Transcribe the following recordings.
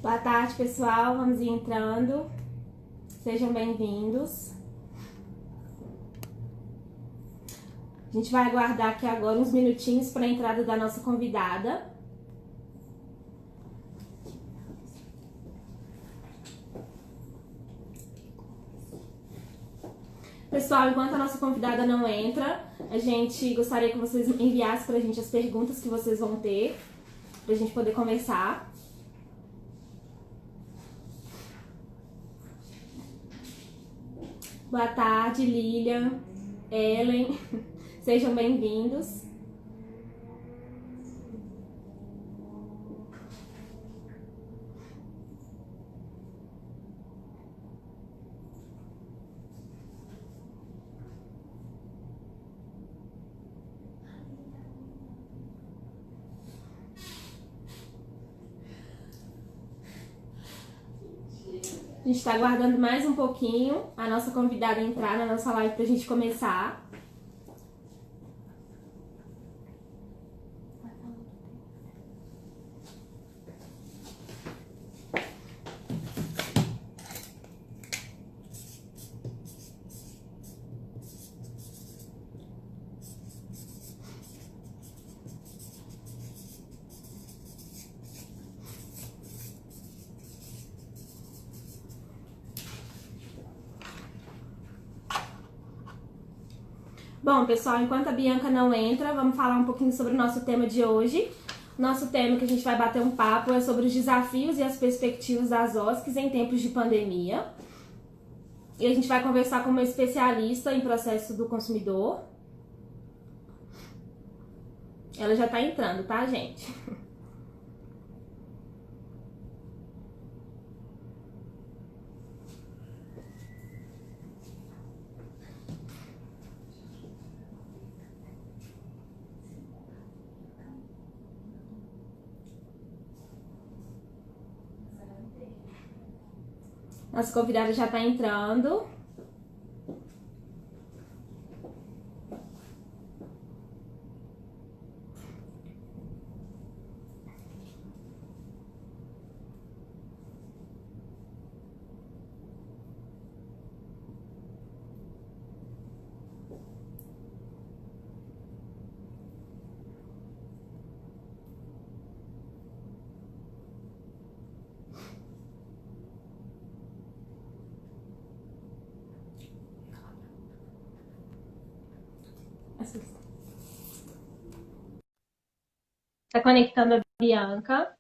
Boa tarde, pessoal. Vamos ir entrando. Sejam bem-vindos. A gente vai aguardar aqui agora uns minutinhos para a entrada da nossa convidada. Pessoal, enquanto a nossa convidada não entra, a gente gostaria que vocês enviassem para a gente as perguntas que vocês vão ter, para a gente poder conversar. Boa tarde, Lilian, Ellen, sejam bem-vindos. A gente está aguardando mais um pouquinho a nossa convidada entrar na nossa live para a gente começar. Bom, pessoal, enquanto a Bianca não entra, vamos falar um pouquinho sobre o nosso tema de hoje. Nosso tema que a gente vai bater um papo é sobre os desafios e as perspectivas das OSCs em tempos de pandemia. E a gente vai conversar com uma especialista em processo do consumidor. Ela já tá entrando, tá, gente? Nossa convidada já tá entrando. Tá conectando a Bianca.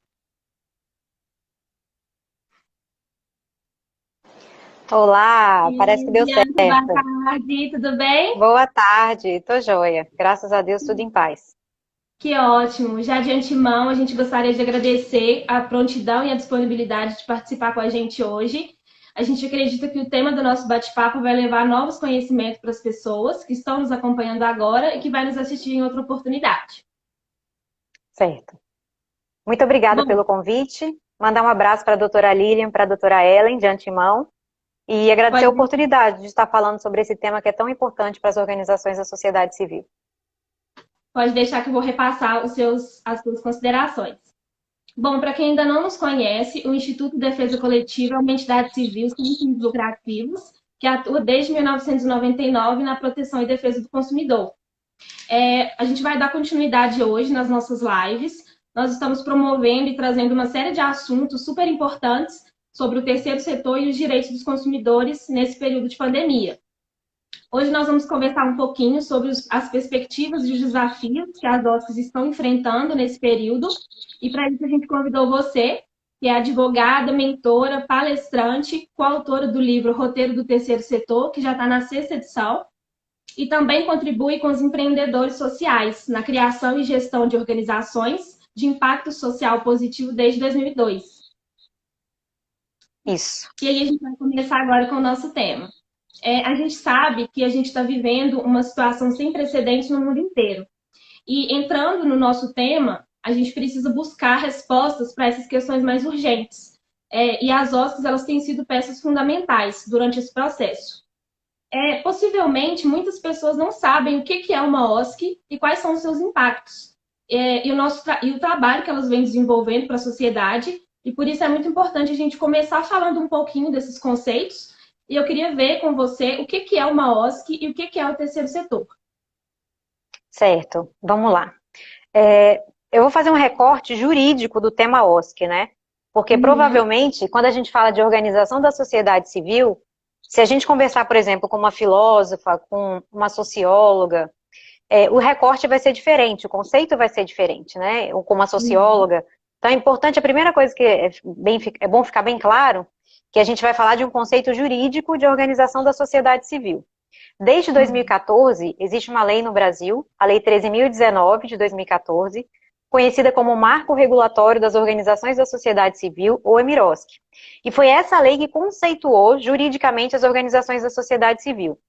Olá, parece que deu Bianca, certo. boa tarde, tudo bem? Boa tarde, tô joia. Graças a Deus, tudo em paz. Que ótimo! Já de antemão, a gente gostaria de agradecer a prontidão e a disponibilidade de participar com a gente hoje. A gente acredita que o tema do nosso bate-papo vai levar novos conhecimentos para as pessoas que estão nos acompanhando agora e que vai nos assistir em outra oportunidade. Certo. Muito obrigada Bom, pelo convite. Mandar um abraço para a doutora Lilian, para a doutora Ellen, de antemão. E agradecer a pode, oportunidade de estar falando sobre esse tema que é tão importante para as organizações da sociedade civil. pode deixar que eu vou repassar as suas considerações. Bom, para quem ainda não nos conhece, o Instituto de Defesa Coletiva é uma entidade civil sem fins lucrativos que atua desde 1999 na proteção e defesa do consumidor. A gente vai dar continuidade hoje nas nossas lives. Nós estamos promovendo e trazendo uma série de assuntos super importantes sobre o terceiro setor e os direitos dos consumidores nesse período de pandemia. Hoje nós vamos conversar um pouquinho sobre as perspectivas e os desafios que as OSCs estão enfrentando nesse período. E para isso a gente convidou você, que é advogada, mentora, palestrante, coautora do livro Roteiro do Terceiro Setor, que já está na 6ª edição, e também contribui com os empreendedores sociais na criação e gestão de organizações de impacto social positivo desde 2002. Isso. E aí a gente vai começar agora com o nosso tema. A gente sabe que a gente está vivendo uma situação sem precedentes no mundo inteiro. E entrando no nosso tema, a gente precisa buscar respostas para essas questões mais urgentes. E as OSCs, elas têm sido peças fundamentais durante esse processo. Possivelmente, muitas pessoas não sabem o que é uma OSC e quais são os seus impactos. e o trabalho que elas vêm desenvolvendo para a sociedade, e por isso é muito importante a gente começar falando um pouquinho desses conceitos, e eu queria ver com você o que é uma OSC e o que é o terceiro setor. Certo, vamos lá. Eu vou fazer um recorte jurídico do tema OSC, né? Porque provavelmente, quando a gente fala de organização da sociedade civil, se a gente conversar, por exemplo, com uma filósofa, com uma socióloga, o recorte vai ser diferente, o conceito vai ser diferente, né? Ou com uma socióloga. Então é importante, a primeira coisa que é bom ficar bem claro, que a gente vai falar de um conceito jurídico de organização da sociedade civil. Desde 2014, existe uma lei no Brasil, a Lei 13.019 de 2014, conhecida como Marco Regulatório das Organizações da Sociedade Civil, ou EMIROSC. E foi essa lei que conceituou juridicamente as organizações da sociedade civil.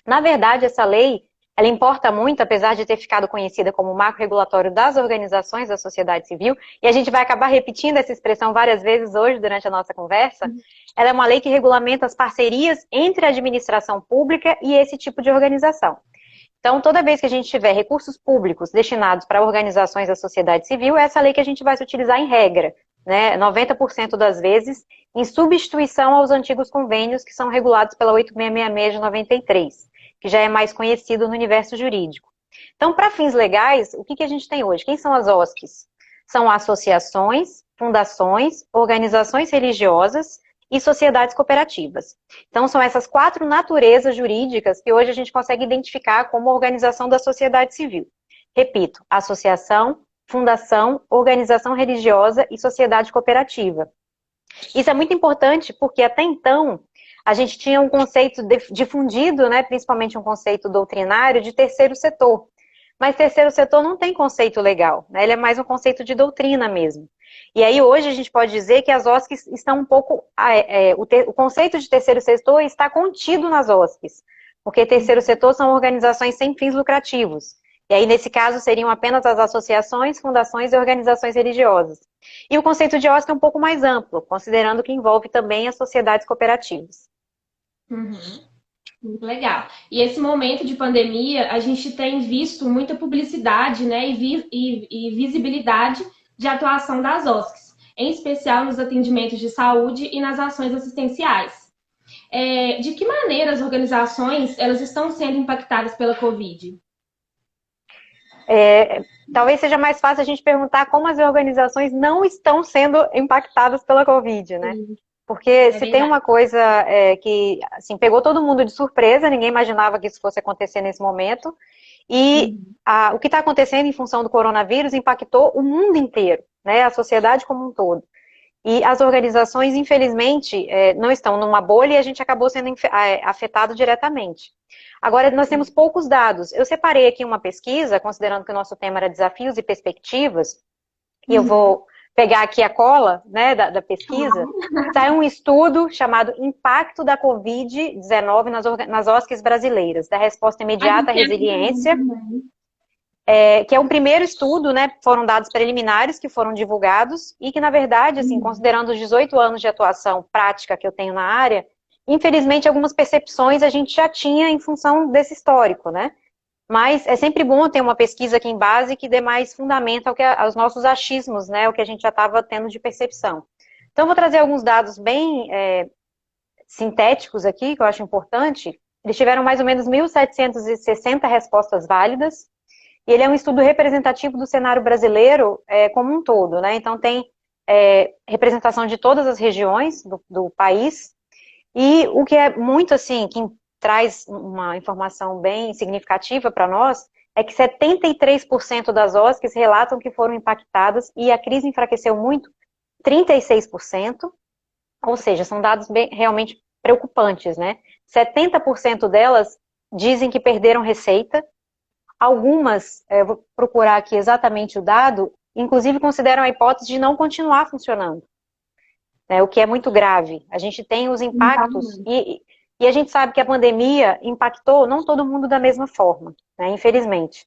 Na verdade, essa lei, ela importa muito, apesar de ter ficado conhecida como Marco Regulatório das Organizações da Sociedade Civil, e a gente vai acabar repetindo essa expressão várias vezes hoje durante a nossa conversa. Ela é uma lei que regulamenta as parcerias entre a administração pública e esse tipo de organização. Então, toda vez que a gente tiver recursos públicos destinados para organizações da sociedade civil, é essa lei que a gente vai se utilizar em regra, né? 90% das vezes, em substituição aos antigos convênios que são regulados pela 8666 de 93, que já é mais conhecido no universo jurídico. Então, para fins legais, o que a gente tem hoje? Quem são as OSCs? São associações, fundações, organizações religiosas e sociedades cooperativas. Então, são essas 4 naturezas jurídicas que hoje a gente consegue identificar como organização da sociedade civil. Repito, associação, fundação, organização religiosa e sociedade cooperativa. Isso é muito importante porque até então a gente tinha um conceito difundido, né, principalmente um conceito doutrinário de terceiro setor. Mas terceiro setor não tem conceito legal, né? Ele é mais um conceito de doutrina mesmo. E aí hoje a gente pode dizer que as OSCs estão um pouco... o conceito de terceiro setor está contido nas OSCs, porque terceiro setor são organizações sem fins lucrativos. E aí nesse caso seriam apenas as associações, fundações e organizações religiosas. E o conceito de OSC é um pouco mais amplo, considerando que envolve também as sociedades cooperativas. Muito legal. E esse momento de pandemia, a gente tem visto muita publicidade, né, e visibilidade de atuação das OSCs, em especial nos atendimentos de saúde e nas ações assistenciais. De que maneira as organizações elas estão sendo impactadas pela Covid? Talvez seja mais fácil a gente perguntar como as organizações não estão sendo impactadas pela Covid, né? Porque se tem uma coisa que assim, pegou todo mundo de surpresa, ninguém imaginava que isso fosse acontecer nesse momento, e o que está acontecendo em função do coronavírus impactou o mundo inteiro, né? A sociedade como um todo. E as organizações, infelizmente, não estão numa bolha e a gente acabou sendo afetado diretamente. Agora, nós temos poucos dados. Eu separei aqui uma pesquisa, considerando que o nosso tema era desafios e perspectivas, e eu vou pegar aqui a cola, né, da pesquisa. Saiu um estudo chamado Impacto da Covid-19 nas OSCs brasileiras, da resposta imediata à resiliência, que é um primeiro estudo, né, foram dados preliminares que foram divulgados e que, na verdade, assim, considerando os 18 anos de atuação prática que eu tenho na área, infelizmente, algumas percepções a gente já tinha em função desse histórico, né? Mas é sempre bom ter uma pesquisa aqui em base que dê mais fundamento aos nossos achismos, né? O que a gente já estava tendo de percepção. Então, eu vou trazer alguns dados bem sintéticos aqui, que eu acho importante. Eles tiveram mais ou menos 1.760 respostas válidas. E ele é um estudo representativo do cenário brasileiro como um todo, né? Então, tem representação de todas as regiões do país. E o que é muito, assim, que traz uma informação bem significativa para nós, é que 73% das OSCs relatam que foram impactadas e a crise enfraqueceu muito, 36%, ou seja, são dados realmente preocupantes, né? 70% delas dizem que perderam receita, algumas, eu vou procurar aqui exatamente o dado, inclusive consideram a hipótese de não continuar funcionando, o que é muito grave. A gente tem os impactos e a gente sabe que a pandemia impactou não todo mundo da mesma forma, né, infelizmente.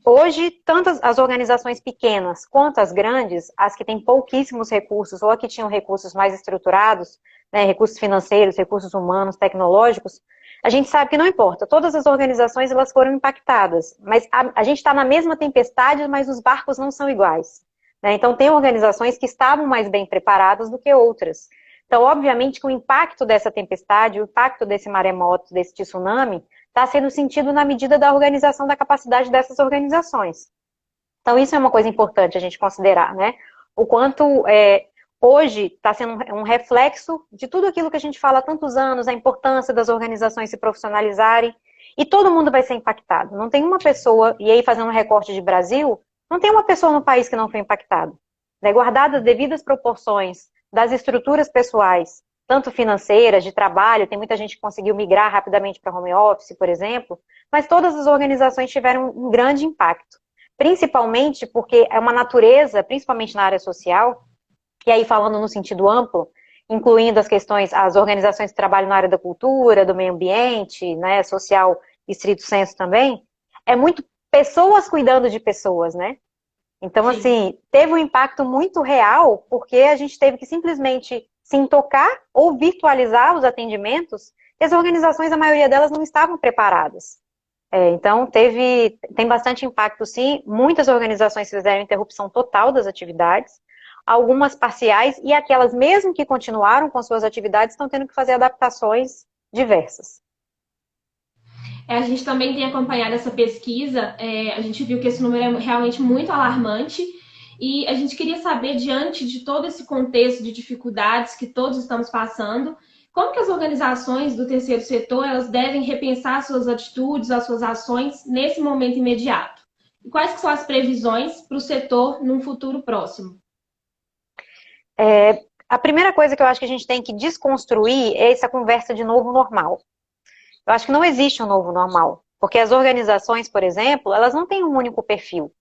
Hoje, tanto as organizações pequenas quanto as grandes, as que têm pouquíssimos recursos ou as que tinham recursos mais estruturados, né, recursos financeiros, recursos humanos, tecnológicos, a gente sabe que não importa, todas as organizações elas foram impactadas, mas a gente está na mesma tempestade, mas os barcos não são iguais, né? Então tem organizações que estavam mais bem preparadas do que outras. Então, obviamente, que o impacto dessa tempestade, o impacto desse maremoto, desse tsunami, está sendo sentido na medida da organização da capacidade dessas organizações. Então, isso é uma coisa importante a gente considerar, né? O quanto hoje está sendo um reflexo de tudo aquilo que a gente fala há tantos anos, a importância das organizações se profissionalizarem, e todo mundo vai ser impactado. Não tem uma pessoa, e aí fazendo um recorte de Brasil, não tem uma pessoa no país que não foi impactada. Né? Guardadas as devidas proporções das estruturas pessoais, tanto financeiras, de trabalho, tem muita gente que conseguiu migrar rapidamente para home office, por exemplo, mas todas as organizações tiveram um grande impacto. Principalmente porque é uma natureza, principalmente na área social, e aí falando no sentido amplo, incluindo as questões, as organizações que trabalham na área da cultura, do meio ambiente, né, social, estrito senso também, é muito pessoas cuidando de pessoas, né? Então, Sim. assim, teve um impacto muito real, porque a gente teve que simplesmente se intocar ou virtualizar os atendimentos, e as organizações, a maioria delas, não estavam preparadas. Então, tem bastante impacto, sim. Muitas organizações fizeram interrupção total das atividades, algumas parciais, e aquelas mesmo que continuaram com suas atividades estão tendo que fazer adaptações diversas. A gente também tem acompanhado essa pesquisa, a gente viu que esse número é realmente muito alarmante, e a gente queria saber, diante de todo esse contexto de dificuldades que todos estamos passando, como que as organizações do terceiro setor elas devem repensar suas atitudes, as suas ações nesse momento imediato? E quais que são as previsões para o setor num futuro próximo? A primeira coisa que eu acho que a gente tem que desconstruir é essa conversa de novo normal. Eu acho que não existe um novo normal, porque as organizações, por exemplo, elas não têm um único perfil.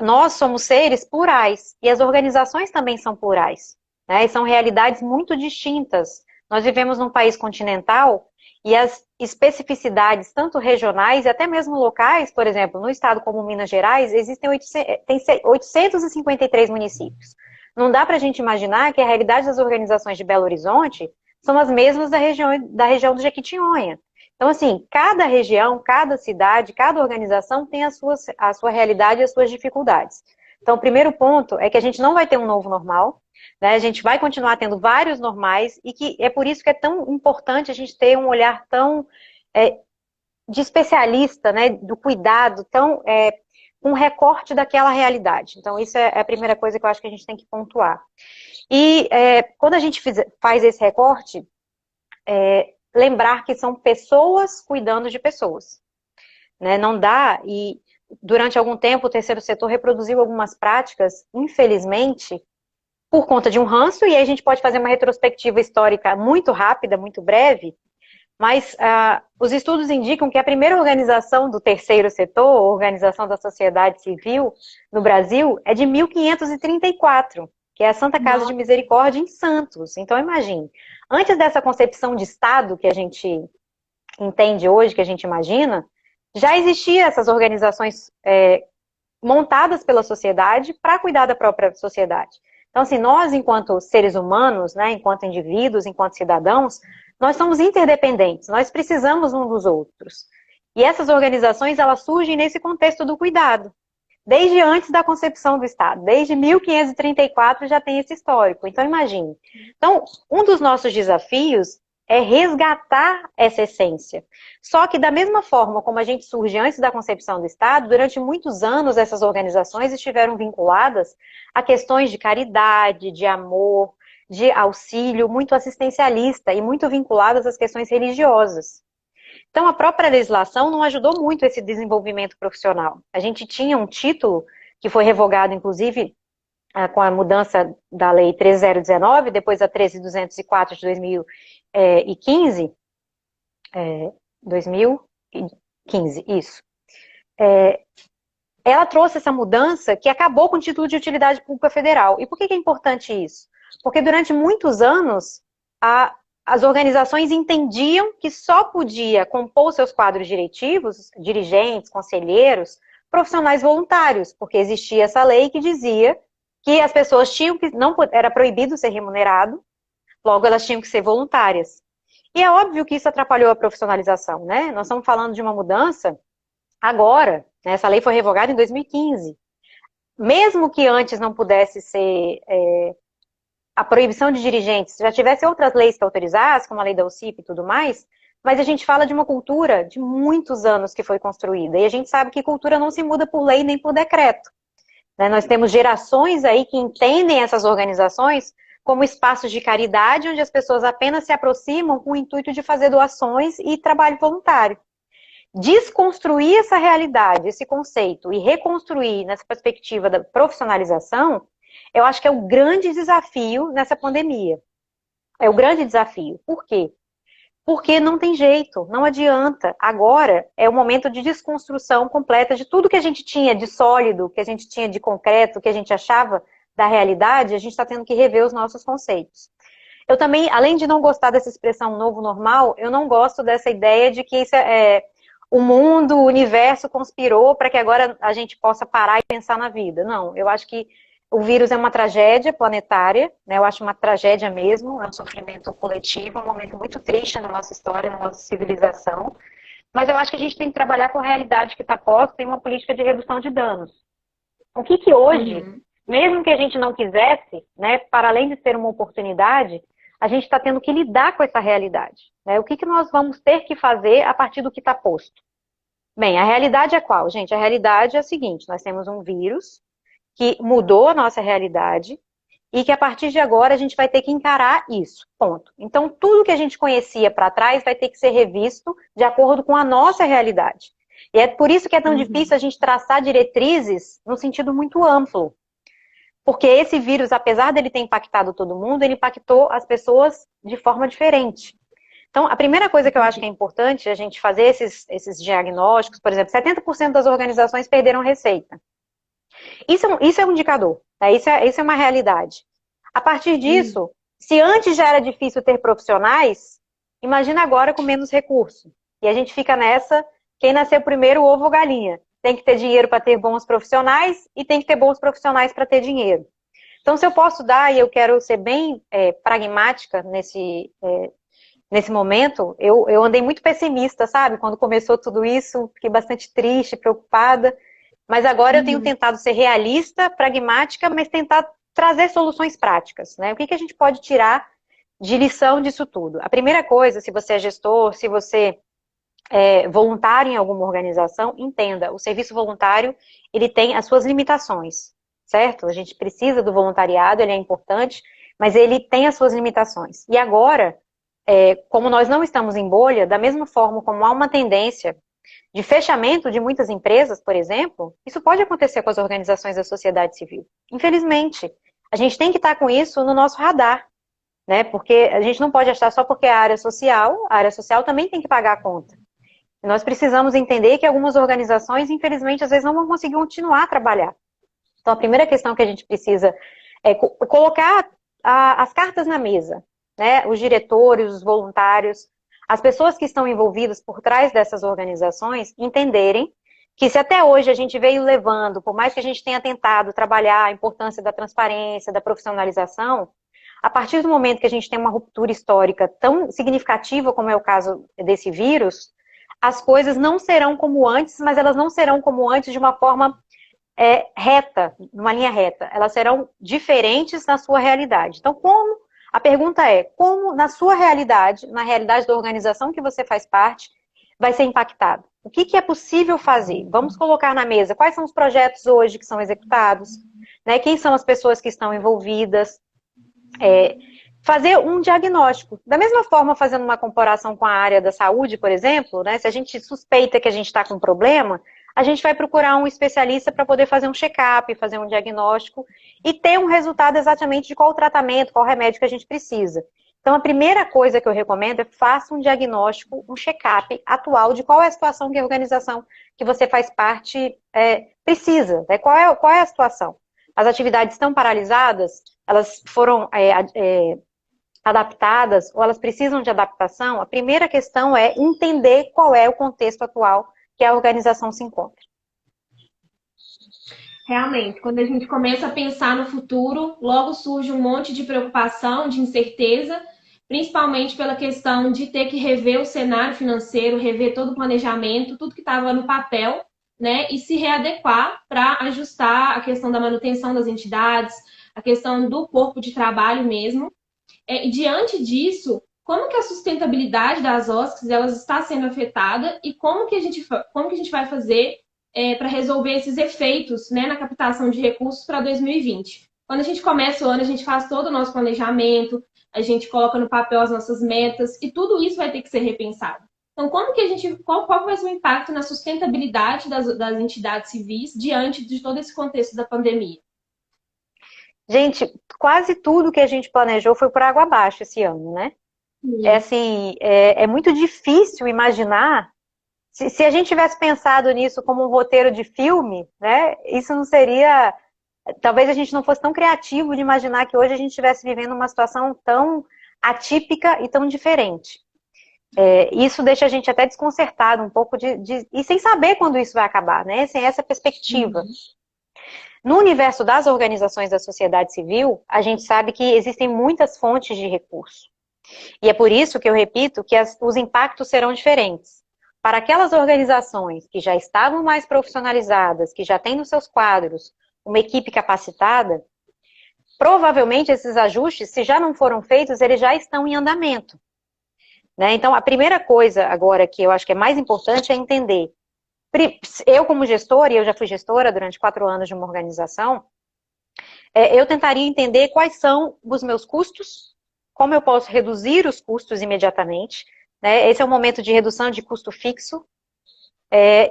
Nós somos seres plurais, e as organizações também são plurais, né? E são realidades muito distintas. Nós vivemos num país continental, e as especificidades, tanto regionais e até mesmo locais, por exemplo, no estado como Minas Gerais, existem 853 municípios. Não dá para a gente imaginar que a realidade das organizações de Belo Horizonte são as mesmas da região do Jequitinhonha. Então, assim, cada região, cada cidade, cada organização tem a sua realidade e as suas dificuldades. Então, o primeiro ponto é que a gente não vai ter um novo normal, né? A gente vai continuar tendo vários normais, e que é por isso que é tão importante a gente ter um olhar tão de especialista, né, do cuidado, tão um recorte daquela realidade. Então, isso é a primeira coisa que eu acho que a gente tem que pontuar. E quando a gente faz esse recorte, lembrar que são pessoas cuidando de pessoas, né? Não dá, e durante algum tempo o terceiro setor reproduziu algumas práticas, infelizmente, por conta de um ranço, e aí a gente pode fazer uma retrospectiva histórica muito rápida, muito breve, mas os estudos indicam que a primeira organização do terceiro setor, Organização da Sociedade Civil, no Brasil, é de 1534, que é a Santa Casa de Misericórdia em Santos. Então, imagine, antes dessa concepção de Estado que a gente entende hoje, que a gente imagina, já existiam essas organizações montadas pela sociedade para cuidar da própria sociedade. Então, assim, nós, enquanto seres humanos, né, enquanto indivíduos, enquanto cidadãos, nós somos interdependentes, nós precisamos uns dos outros. E essas organizações, elas surgem nesse contexto do cuidado. Desde antes da concepção do Estado, desde 1534 já tem esse histórico. Então, imagine. Então, um dos nossos desafios é resgatar essa essência. Só que da mesma forma como a gente surge antes da concepção do Estado, durante muitos anos essas organizações estiveram vinculadas a questões de caridade, de amor, de auxílio, muito assistencialista e muito vinculadas às questões religiosas. Então, a própria legislação não ajudou muito esse desenvolvimento profissional. A gente tinha um título que foi revogado, inclusive, com a mudança da Lei 13.019, depois a 13.204 de 2015. 2015, isso. Ela trouxe essa mudança que acabou com o título de utilidade pública federal. E por que é importante isso? Porque durante muitos anos, as organizações entendiam que só podia compor seus quadros diretivos, dirigentes, conselheiros, profissionais voluntários, porque existia essa lei que dizia que as pessoas tinham que, não era proibido ser remunerado, logo elas tinham que ser voluntárias. E é óbvio que isso atrapalhou a profissionalização, né? Nós estamos falando de uma mudança agora, né? Essa lei foi revogada em 2015. Mesmo que antes não pudesse ser a proibição de dirigentes, já tivesse outras leis que autorizassem, como a lei da UCIP e tudo mais, mas a gente fala de uma cultura de muitos anos que foi construída, e a gente sabe que cultura não se muda por lei nem por decreto. Né? Nós temos gerações aí que entendem essas organizações como espaços de caridade, onde as pessoas apenas se aproximam com o intuito de fazer doações e trabalho voluntário. Desconstruir essa realidade, esse conceito, e reconstruir nessa perspectiva da profissionalização, eu acho que é o grande desafio nessa pandemia. É o grande desafio. Por quê? Porque não tem jeito, não adianta. Agora é o momento de desconstrução completa de tudo que a gente tinha de sólido, que a gente tinha de concreto, que a gente achava da realidade, a gente está tendo que rever os nossos conceitos. Eu também, além de não gostar dessa expressão novo normal, eu não gosto dessa ideia de que isso o mundo, o universo conspirou para que agora a gente possa parar e pensar na vida. Não, eu acho que o vírus é uma tragédia planetária, né? Eu acho uma tragédia mesmo, é um sofrimento coletivo, é um momento muito triste na nossa história, na nossa civilização. Mas eu acho que a gente tem que trabalhar com a realidade que está posta em uma política de redução de danos. O que hoje, mesmo que a gente não quisesse, né, para além de ser uma oportunidade, a gente está tendo que lidar com essa realidade. Né? O que nós vamos ter que fazer a partir do que está posto? Bem, a realidade é qual, gente? A realidade é a seguinte, nós temos um vírus que mudou a nossa realidade e que a partir de agora a gente vai ter que encarar isso, ponto. Então, tudo que a gente conhecia para trás vai ter que ser revisto de acordo com a nossa realidade. E é por isso que é tão difícil a gente traçar diretrizes num sentido muito amplo. Porque esse vírus, apesar dele ter impactado todo mundo, ele impactou as pessoas de forma diferente. Então, a primeira coisa que eu acho que é importante a gente fazer esses diagnósticos, por exemplo, 70% das organizações perderam receita. Isso é um indicador, tá? Isso é uma realidade. A partir disso, se antes já era difícil ter profissionais, imagina agora com menos recurso. E a gente fica nessa, quem nasceu primeiro, ovo ou galinha. Tem que ter dinheiro para ter bons profissionais e tem que ter bons profissionais para ter dinheiro. Então, se eu posso dar, e eu quero ser bem pragmática nesse momento, eu andei muito pessimista, sabe? Quando começou tudo isso, fiquei bastante triste, preocupada. Mas agora eu tenho tentado ser realista, pragmática, mas tentar trazer soluções práticas, né? O que a gente pode tirar de lição disso tudo? A primeira coisa, se você é gestor, se você é voluntário em alguma organização, entenda, o serviço voluntário, ele tem as suas limitações, certo? A gente precisa do voluntariado, ele é importante, mas ele tem as suas limitações. E agora, como nós não estamos em bolha, da mesma forma como há uma tendência de fechamento de muitas empresas, por exemplo, isso pode acontecer com as organizações da sociedade civil. Infelizmente, a gente tem que estar com isso no nosso radar, né? Porque a gente não pode achar só porque é a área social também tem que pagar a conta. E nós precisamos entender que algumas organizações, infelizmente, às vezes não vão conseguir continuar a trabalhar. Então, a primeira questão que a gente precisa é colocar as cartas na mesa, né? Os diretores, os voluntários, as pessoas que estão envolvidas por trás dessas organizações entenderem que se até hoje a gente veio levando, por mais que a gente tenha tentado trabalhar a importância da transparência, da profissionalização, a partir do momento que a gente tem uma ruptura histórica tão significativa como é o caso desse vírus, as coisas não serão como antes, mas elas não serão como antes de uma forma reta, numa linha reta. Elas serão diferentes na sua realidade. Então, a pergunta é, como na sua realidade, na realidade da organização que você faz parte, vai ser impactado? O que é possível fazer? Vamos colocar na mesa quais são os projetos hoje que são executados, né? Quem são as pessoas que estão envolvidas, fazer um diagnóstico. Da mesma forma, fazendo uma comparação com a área da saúde, por exemplo, né? Se a gente suspeita que a gente está com um problema, a gente vai procurar um especialista para poder fazer um check-up, fazer um diagnóstico e ter um resultado exatamente de qual tratamento, qual remédio que a gente precisa. Então, a primeira coisa que eu recomendo é faça um diagnóstico, um check-up atual de qual é a situação que a organização que você faz parte precisa, né? Qual é a situação? As atividades estão paralisadas? Elas foram adaptadas ou elas precisam de adaptação? A primeira questão é entender qual é o contexto atual que a organização se encontra. Realmente, quando a gente começa a pensar no futuro, logo surge um monte de preocupação, de incerteza, principalmente pela questão de ter que rever o cenário financeiro, rever todo o planejamento, tudo que estava no papel, né, e se readequar para ajustar a questão da manutenção das entidades, a questão do corpo de trabalho mesmo. E diante disso, como que a sustentabilidade das OSCs elas está sendo afetada e como que a gente vai fazer para resolver esses efeitos, né, na captação de recursos para 2020? Quando a gente começa o ano, a gente faz todo o nosso planejamento, a gente coloca no papel as nossas metas e tudo isso vai ter que ser repensado. Então, qual vai ser o impacto na sustentabilidade das entidades civis diante de todo esse contexto da pandemia? Gente, quase tudo que a gente planejou foi por água abaixo esse ano, né? É assim, é muito difícil imaginar. Se a gente tivesse pensado nisso como um roteiro de filme, né? Isso não seria. Talvez a gente não fosse tão criativo de imaginar que hoje a gente estivesse vivendo uma situação tão atípica e tão diferente. Isso deixa a gente até desconcertado um pouco e sem saber quando isso vai acabar, né? Sem essa perspectiva. No universo das organizações da sociedade civil, a gente sabe que existem muitas fontes de recurso. E é por isso que eu repito que os impactos serão diferentes. Para aquelas organizações que já estavam mais profissionalizadas, que já têm nos seus quadros uma equipe capacitada, provavelmente esses ajustes, se já não foram feitos, eles já estão em andamento. Né? Então, a primeira coisa agora que eu acho que é mais importante é entender. Eu, como gestora, e eu já fui gestora durante 4 anos de uma organização, eu tentaria entender quais são os meus custos, como eu posso reduzir os custos imediatamente, né? Esse é o momento de redução de custo fixo,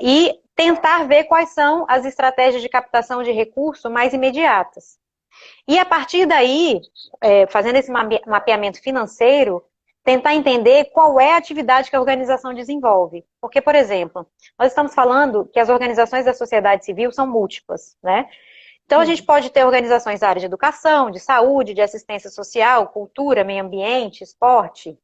e tentar ver quais são as estratégias de captação de recurso mais imediatas. E a partir daí, fazendo esse mapeamento financeiro, tentar entender qual é a atividade que a organização desenvolve. Porque, por exemplo, nós estamos falando que as organizações da sociedade civil são múltiplas, né? Então, a gente pode ter organizações da área de educação, de saúde, de assistência social, cultura, meio ambiente, esporte.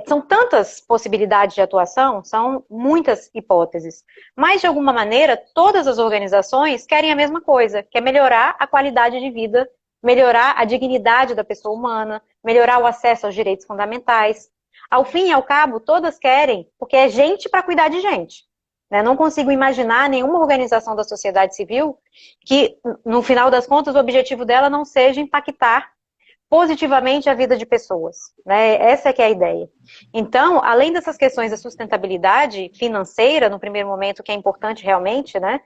São tantas possibilidades de atuação, são muitas hipóteses. Mas, de alguma maneira, todas as organizações querem a mesma coisa, que é melhorar a qualidade de vida, melhorar a dignidade da pessoa humana, melhorar o acesso aos direitos fundamentais. Ao fim e ao cabo, todas querem, porque é gente para cuidar de gente. Né? Não consigo imaginar nenhuma organização da sociedade civil que, no final das contas, o objetivo dela não seja impactar positivamente a vida de pessoas. Né? Essa é que é a ideia. Então, além dessas questões da sustentabilidade financeira, no primeiro momento, que é importante realmente, né?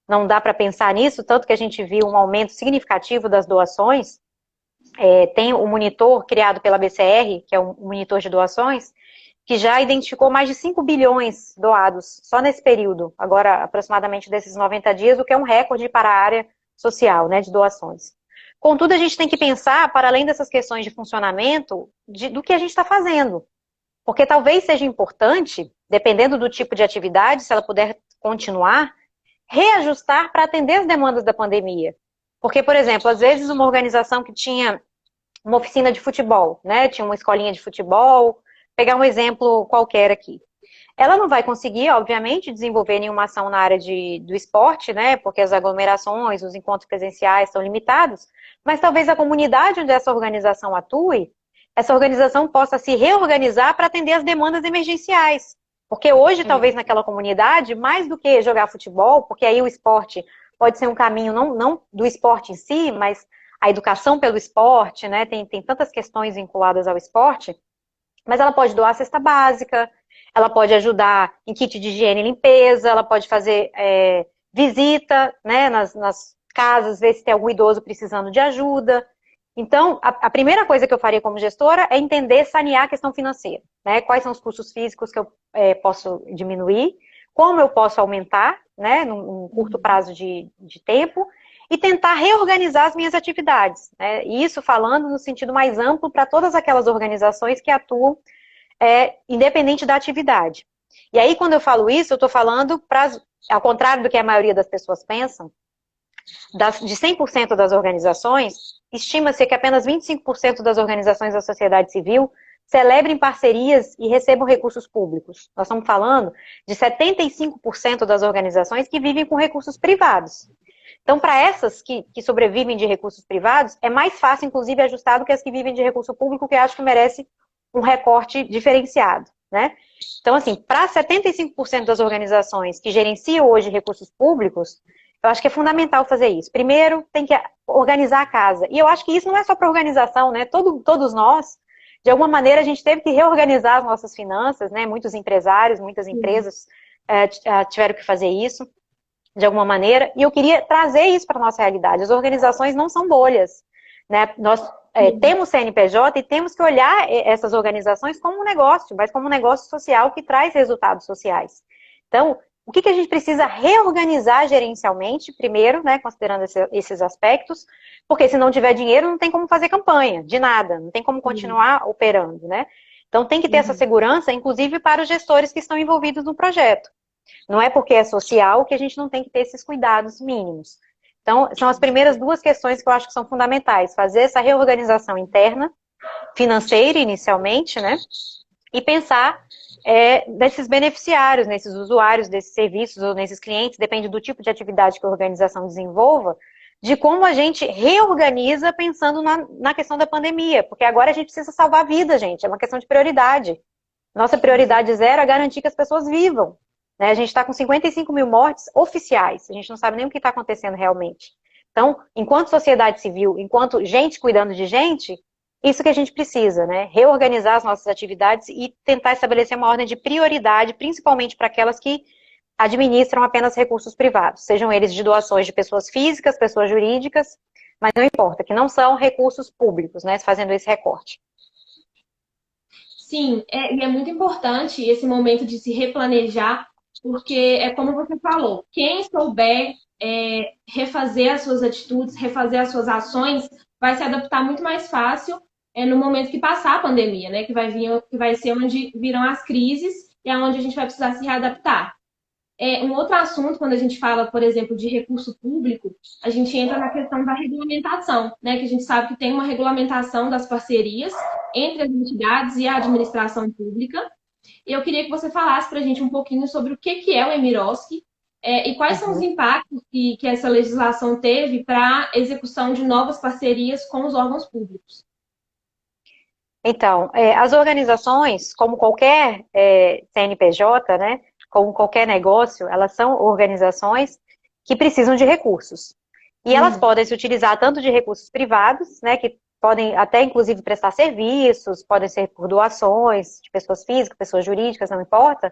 Não dá para pensar nisso, tanto que a gente viu um aumento significativo das doações. Tem um monitor criado pela BCR, que é um monitor de doações, que já identificou mais de 5 bilhões doados só nesse período, agora aproximadamente desses 90 dias, o que é um recorde para a área social, né, de doações. Contudo, a gente tem que pensar, para além dessas questões de funcionamento, do que a gente está fazendo. Porque talvez seja importante, dependendo do tipo de atividade, se ela puder continuar, reajustar para atender as demandas da pandemia. Porque, por exemplo, às vezes uma organização que tinha uma oficina de futebol, né, tinha uma escolinha de futebol, pegar um exemplo qualquer aqui. Ela não vai conseguir, obviamente, desenvolver nenhuma ação na área do esporte, né, porque as aglomerações, os encontros presenciais são limitados, mas talvez a comunidade onde essa organização atue, essa organização possa se reorganizar para atender as demandas emergenciais. Porque hoje, talvez naquela comunidade, mais do que jogar futebol, porque aí o esporte pode ser um caminho não do esporte em si, mas a educação pelo esporte, né? Tem tantas questões vinculadas ao esporte, mas ela pode doar cesta básica, ela pode ajudar em kit de higiene e limpeza, ela pode fazer visita, né, nas casas, ver se tem algum idoso precisando de ajuda. Então, a primeira coisa que eu faria como gestora é entender, sanear a questão financeira, né? Quais são os custos físicos que eu posso diminuir, como eu posso aumentar, né, num curto prazo de tempo, e tentar reorganizar as minhas atividades, né? E isso falando no sentido mais amplo para todas aquelas organizações que atuam independente da atividade. E aí, quando eu falo isso, eu estou falando, ao contrário do que a maioria das pessoas pensam, de 100% das organizações, estima-se que apenas 25% das organizações da sociedade civil celebrem parcerias e recebam recursos públicos. Nós estamos falando de 75% das organizações que vivem com recursos privados. Então, para essas que sobrevivem de recursos privados, é mais fácil, inclusive, ajustar do que as que vivem de recurso público, que eu acho que merece um recorte diferenciado, né? Então, assim, para 75% das organizações que gerenciam hoje recursos públicos, eu acho que é fundamental fazer isso. Primeiro, tem que organizar a casa. E eu acho que isso não é só para organização, né? Todos nós, de alguma maneira, a gente teve que reorganizar as nossas finanças, né? Muitos empresários, muitas empresas tiveram que fazer isso, de alguma maneira. E eu queria trazer isso para a nossa realidade. As organizações não são bolhas, né? Nós temos CNPJ e temos que olhar essas organizações como um negócio, mas como um negócio social que traz resultados sociais. Então, o que a gente precisa reorganizar gerencialmente, primeiro, né, considerando esses aspectos, porque se não tiver dinheiro, não tem como fazer campanha, de nada, não tem como continuar operando, né? Então tem que ter essa segurança, inclusive para os gestores que estão envolvidos no projeto. Não é porque é social que a gente não tem que ter esses cuidados mínimos. Então, são as primeiras duas questões que eu acho que são fundamentais. Fazer essa reorganização interna, financeira inicialmente, né? E pensar nesses beneficiários, nesses usuários desses serviços ou nesses clientes, depende do tipo de atividade que a organização desenvolva, de como a gente reorganiza pensando na questão da pandemia, porque agora a gente precisa salvar a vida, gente, é uma questão de prioridade. Nossa prioridade zero é garantir que as pessoas vivam. Né? A gente está com 55 mil mortes oficiais, a gente não sabe nem o que está acontecendo realmente. Então, enquanto sociedade civil, enquanto gente cuidando de gente, isso que a gente precisa, né? Reorganizar as nossas atividades e tentar estabelecer uma ordem de prioridade, principalmente para aquelas que administram apenas recursos privados, sejam eles de doações de pessoas físicas, pessoas jurídicas, mas não importa, que não são recursos públicos, né? Fazendo esse recorte. Sim, e é muito importante esse momento de se replanejar, porque é como você falou, quem souber refazer as suas atitudes, refazer as suas ações, vai se adaptar muito mais fácil no momento que passar a pandemia, né? Que vai ser onde virão as crises e é onde a gente vai precisar se readaptar. Um outro assunto, quando a gente fala, por exemplo, de recurso público, a gente entra na questão da regulamentação, né? Que a gente sabe que tem uma regulamentação das parcerias entre as entidades e a administração pública. E eu queria que você falasse para a gente um pouquinho sobre o que é o EMIROSC e quais são os impactos que essa legislação teve para a execução de novas parcerias com os órgãos públicos. Então, as organizações, como qualquer CNPJ, né, como qualquer negócio, elas são organizações que precisam de recursos. E elas podem se utilizar tanto de recursos privados, né, que podem até, inclusive, prestar serviços, podem ser por doações de pessoas físicas, pessoas jurídicas, não importa.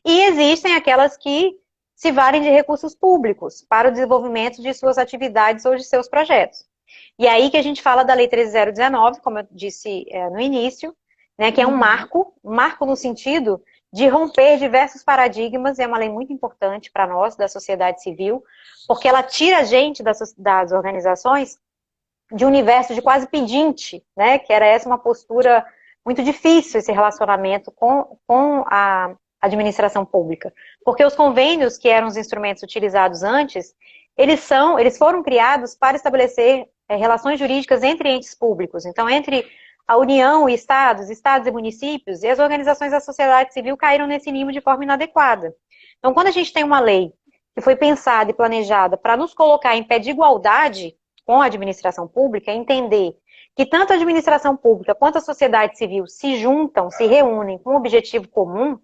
E existem aquelas que se valem de recursos públicos para o desenvolvimento de suas atividades ou de seus projetos. E aí que a gente fala da Lei 13.019, como eu disse no início, né, que é um marco no sentido de romper diversos paradigmas, é uma lei muito importante para nós, da sociedade civil, porque ela tira a gente das organizações de um universo de quase pedinte, né, que era essa uma postura muito difícil, esse relacionamento com a administração pública. Porque os convênios, que eram os instrumentos utilizados antes, eles foram criados para estabelecer relações jurídicas entre entes públicos. Então, entre a União e estados e municípios, e as organizações da sociedade civil caíram nesse limbo de forma inadequada. Então, quando a gente tem uma lei que foi pensada e planejada para nos colocar em pé de igualdade com a administração pública, entender que tanto a administração pública quanto a sociedade civil se juntam, se reúnem com um objetivo comum,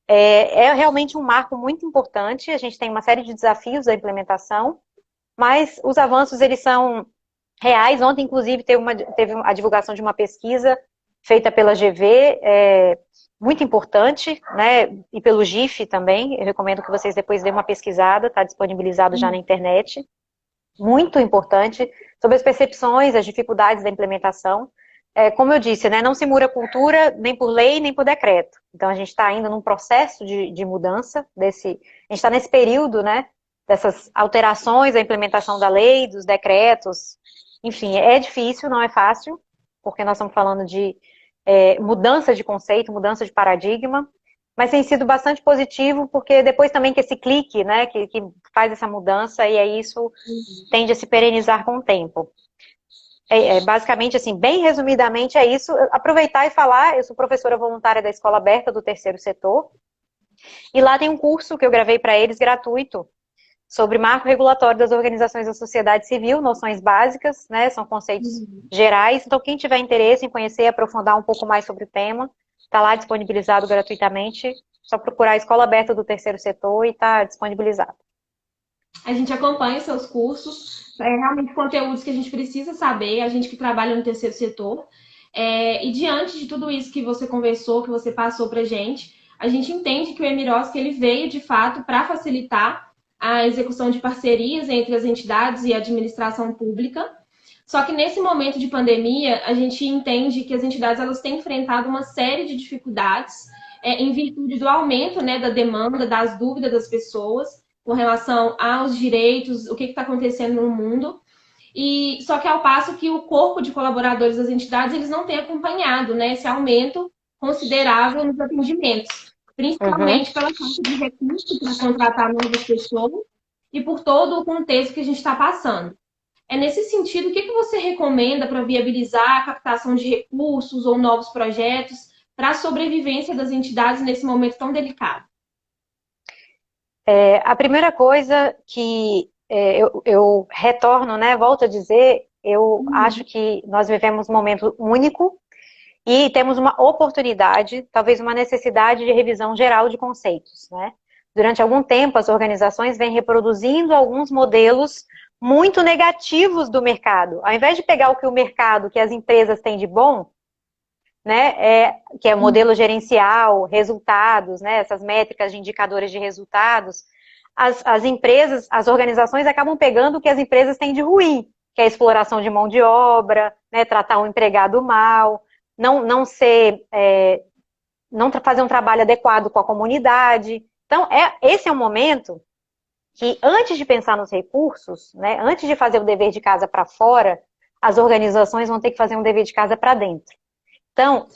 é realmente um marco muito importante. A gente tem uma série de desafios da implementação, mas os avanços, eles são reais. Ontem, inclusive, teve a divulgação de uma pesquisa feita pela GV, muito importante, né, e pelo GIF também. Eu recomendo que vocês depois dêem uma pesquisada, está disponibilizado já na internet. Muito importante, sobre as percepções, as dificuldades da implementação. Como eu disse, né, não se muda cultura nem por lei, nem por decreto. Então, a gente está ainda num processo de mudança, a gente está nesse período, né, dessas alterações, a implementação da lei, dos decretos. Enfim, é difícil, não é fácil, porque nós estamos falando de mudança de conceito, mudança de paradigma, mas tem sido bastante positivo, porque depois também que esse clique, né, que faz essa mudança, e aí isso tende a se perenizar com o tempo. Basicamente, assim, bem resumidamente, é isso. Aproveitar e falar, eu sou professora voluntária da Escola Aberta do Terceiro Setor, e lá tem um curso que eu gravei para eles, gratuito, sobre marco regulatório das organizações da sociedade civil, noções básicas, né? São conceitos gerais. Então, quem tiver interesse em conhecer e aprofundar um pouco mais sobre o tema, está lá disponibilizado gratuitamente. Só procurar a Escola Aberta do Terceiro Setor e está disponibilizado. A gente acompanha os seus cursos, realmente conteúdos que a gente precisa saber, a gente que trabalha no terceiro setor. E diante de tudo isso que você conversou, que você passou para a gente entende que o Emirosk ele veio de fato para facilitar a execução de parcerias entre as entidades e a administração pública. Só que nesse momento de pandemia, a gente entende que as entidades elas têm enfrentado uma série de dificuldades em virtude do aumento, né, da demanda, das dúvidas das pessoas com relação aos direitos, o que está acontecendo no mundo. E só que ao passo que o corpo de colaboradores das entidades eles não têm acompanhado, né, esse aumento considerável nos atendimentos, principalmente pela falta de recursos para contratar novas pessoas e por todo o contexto que a gente está passando. Nesse sentido, o que você recomenda para viabilizar a captação de recursos ou novos projetos para a sobrevivência das entidades nesse momento tão delicado? A primeira coisa que eu retorno, né, volto a dizer, eu acho que nós vivemos um momento único e temos uma oportunidade, talvez uma necessidade de revisão geral de conceitos, né? Durante algum tempo, as organizações vêm reproduzindo alguns modelos muito negativos do mercado. Ao invés de pegar o que o mercado, que as empresas têm de bom, né, que é modelo gerencial, resultados, né, essas métricas de indicadores de resultados, as empresas, as organizações acabam pegando o que as empresas têm de ruim, que é a exploração de mão de obra, né, tratar um empregado mal, não fazer um trabalho adequado com a comunidade. Então, esse é um momento que, antes de pensar nos recursos, né, antes de fazer o dever de casa para fora, as organizações vão ter que fazer um dever de casa para dentro. Então,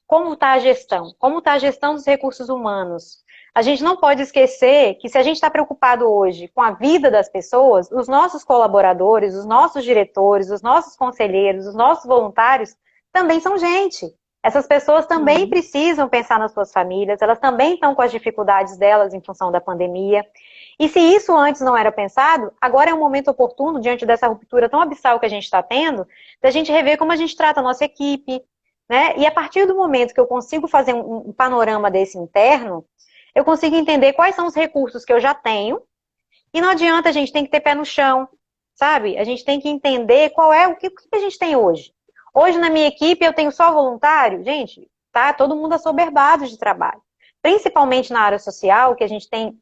como está a gestão? Como está a gestão dos recursos humanos? A gente não pode esquecer que se a gente está preocupado hoje com a vida das pessoas, os nossos colaboradores, os nossos diretores, os nossos conselheiros, os nossos voluntários também são gente. Essas pessoas também precisam pensar nas suas famílias, elas também estão com as dificuldades delas em função da pandemia. E se isso antes não era pensado, agora é um momento oportuno, diante dessa ruptura tão abissal que a gente está tendo, da gente rever como a gente trata a nossa equipe, né? E a partir do momento que eu consigo fazer um panorama desse interno, eu consigo entender quais são os recursos que eu já tenho, e não adianta, a gente tem que ter pé no chão, sabe? A gente tem que entender o que a gente tem hoje. Hoje na minha equipe eu tenho só voluntário, gente, tá todo mundo assoberbado de trabalho. Principalmente na área social, que a gente tem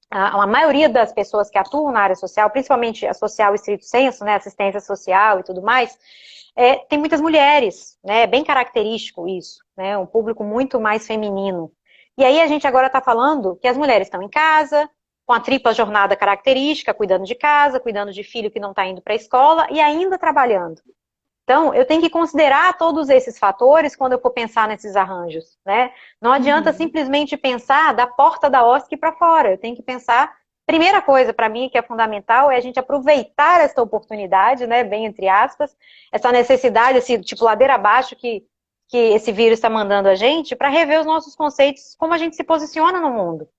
a maioria das pessoas que atuam na área social, principalmente a social estrito senso, né, assistência social e tudo mais, tem muitas mulheres, né, é bem característico isso, né, um público muito mais feminino. E aí a gente agora está falando que as mulheres estão em casa, com a tripla jornada característica, cuidando de casa, cuidando de filho que não está indo para a escola e ainda trabalhando. Então, eu tenho que considerar todos esses fatores quando eu for pensar nesses arranjos, né? Não adianta simplesmente pensar da porta da OSC para fora. Eu tenho que pensar, primeira coisa para mim que é fundamental é a gente aproveitar essa oportunidade, né, bem entre aspas, essa necessidade, esse tipo ladeira abaixo que esse vírus está mandando a gente, para rever os nossos conceitos, como a gente se posiciona no mundo.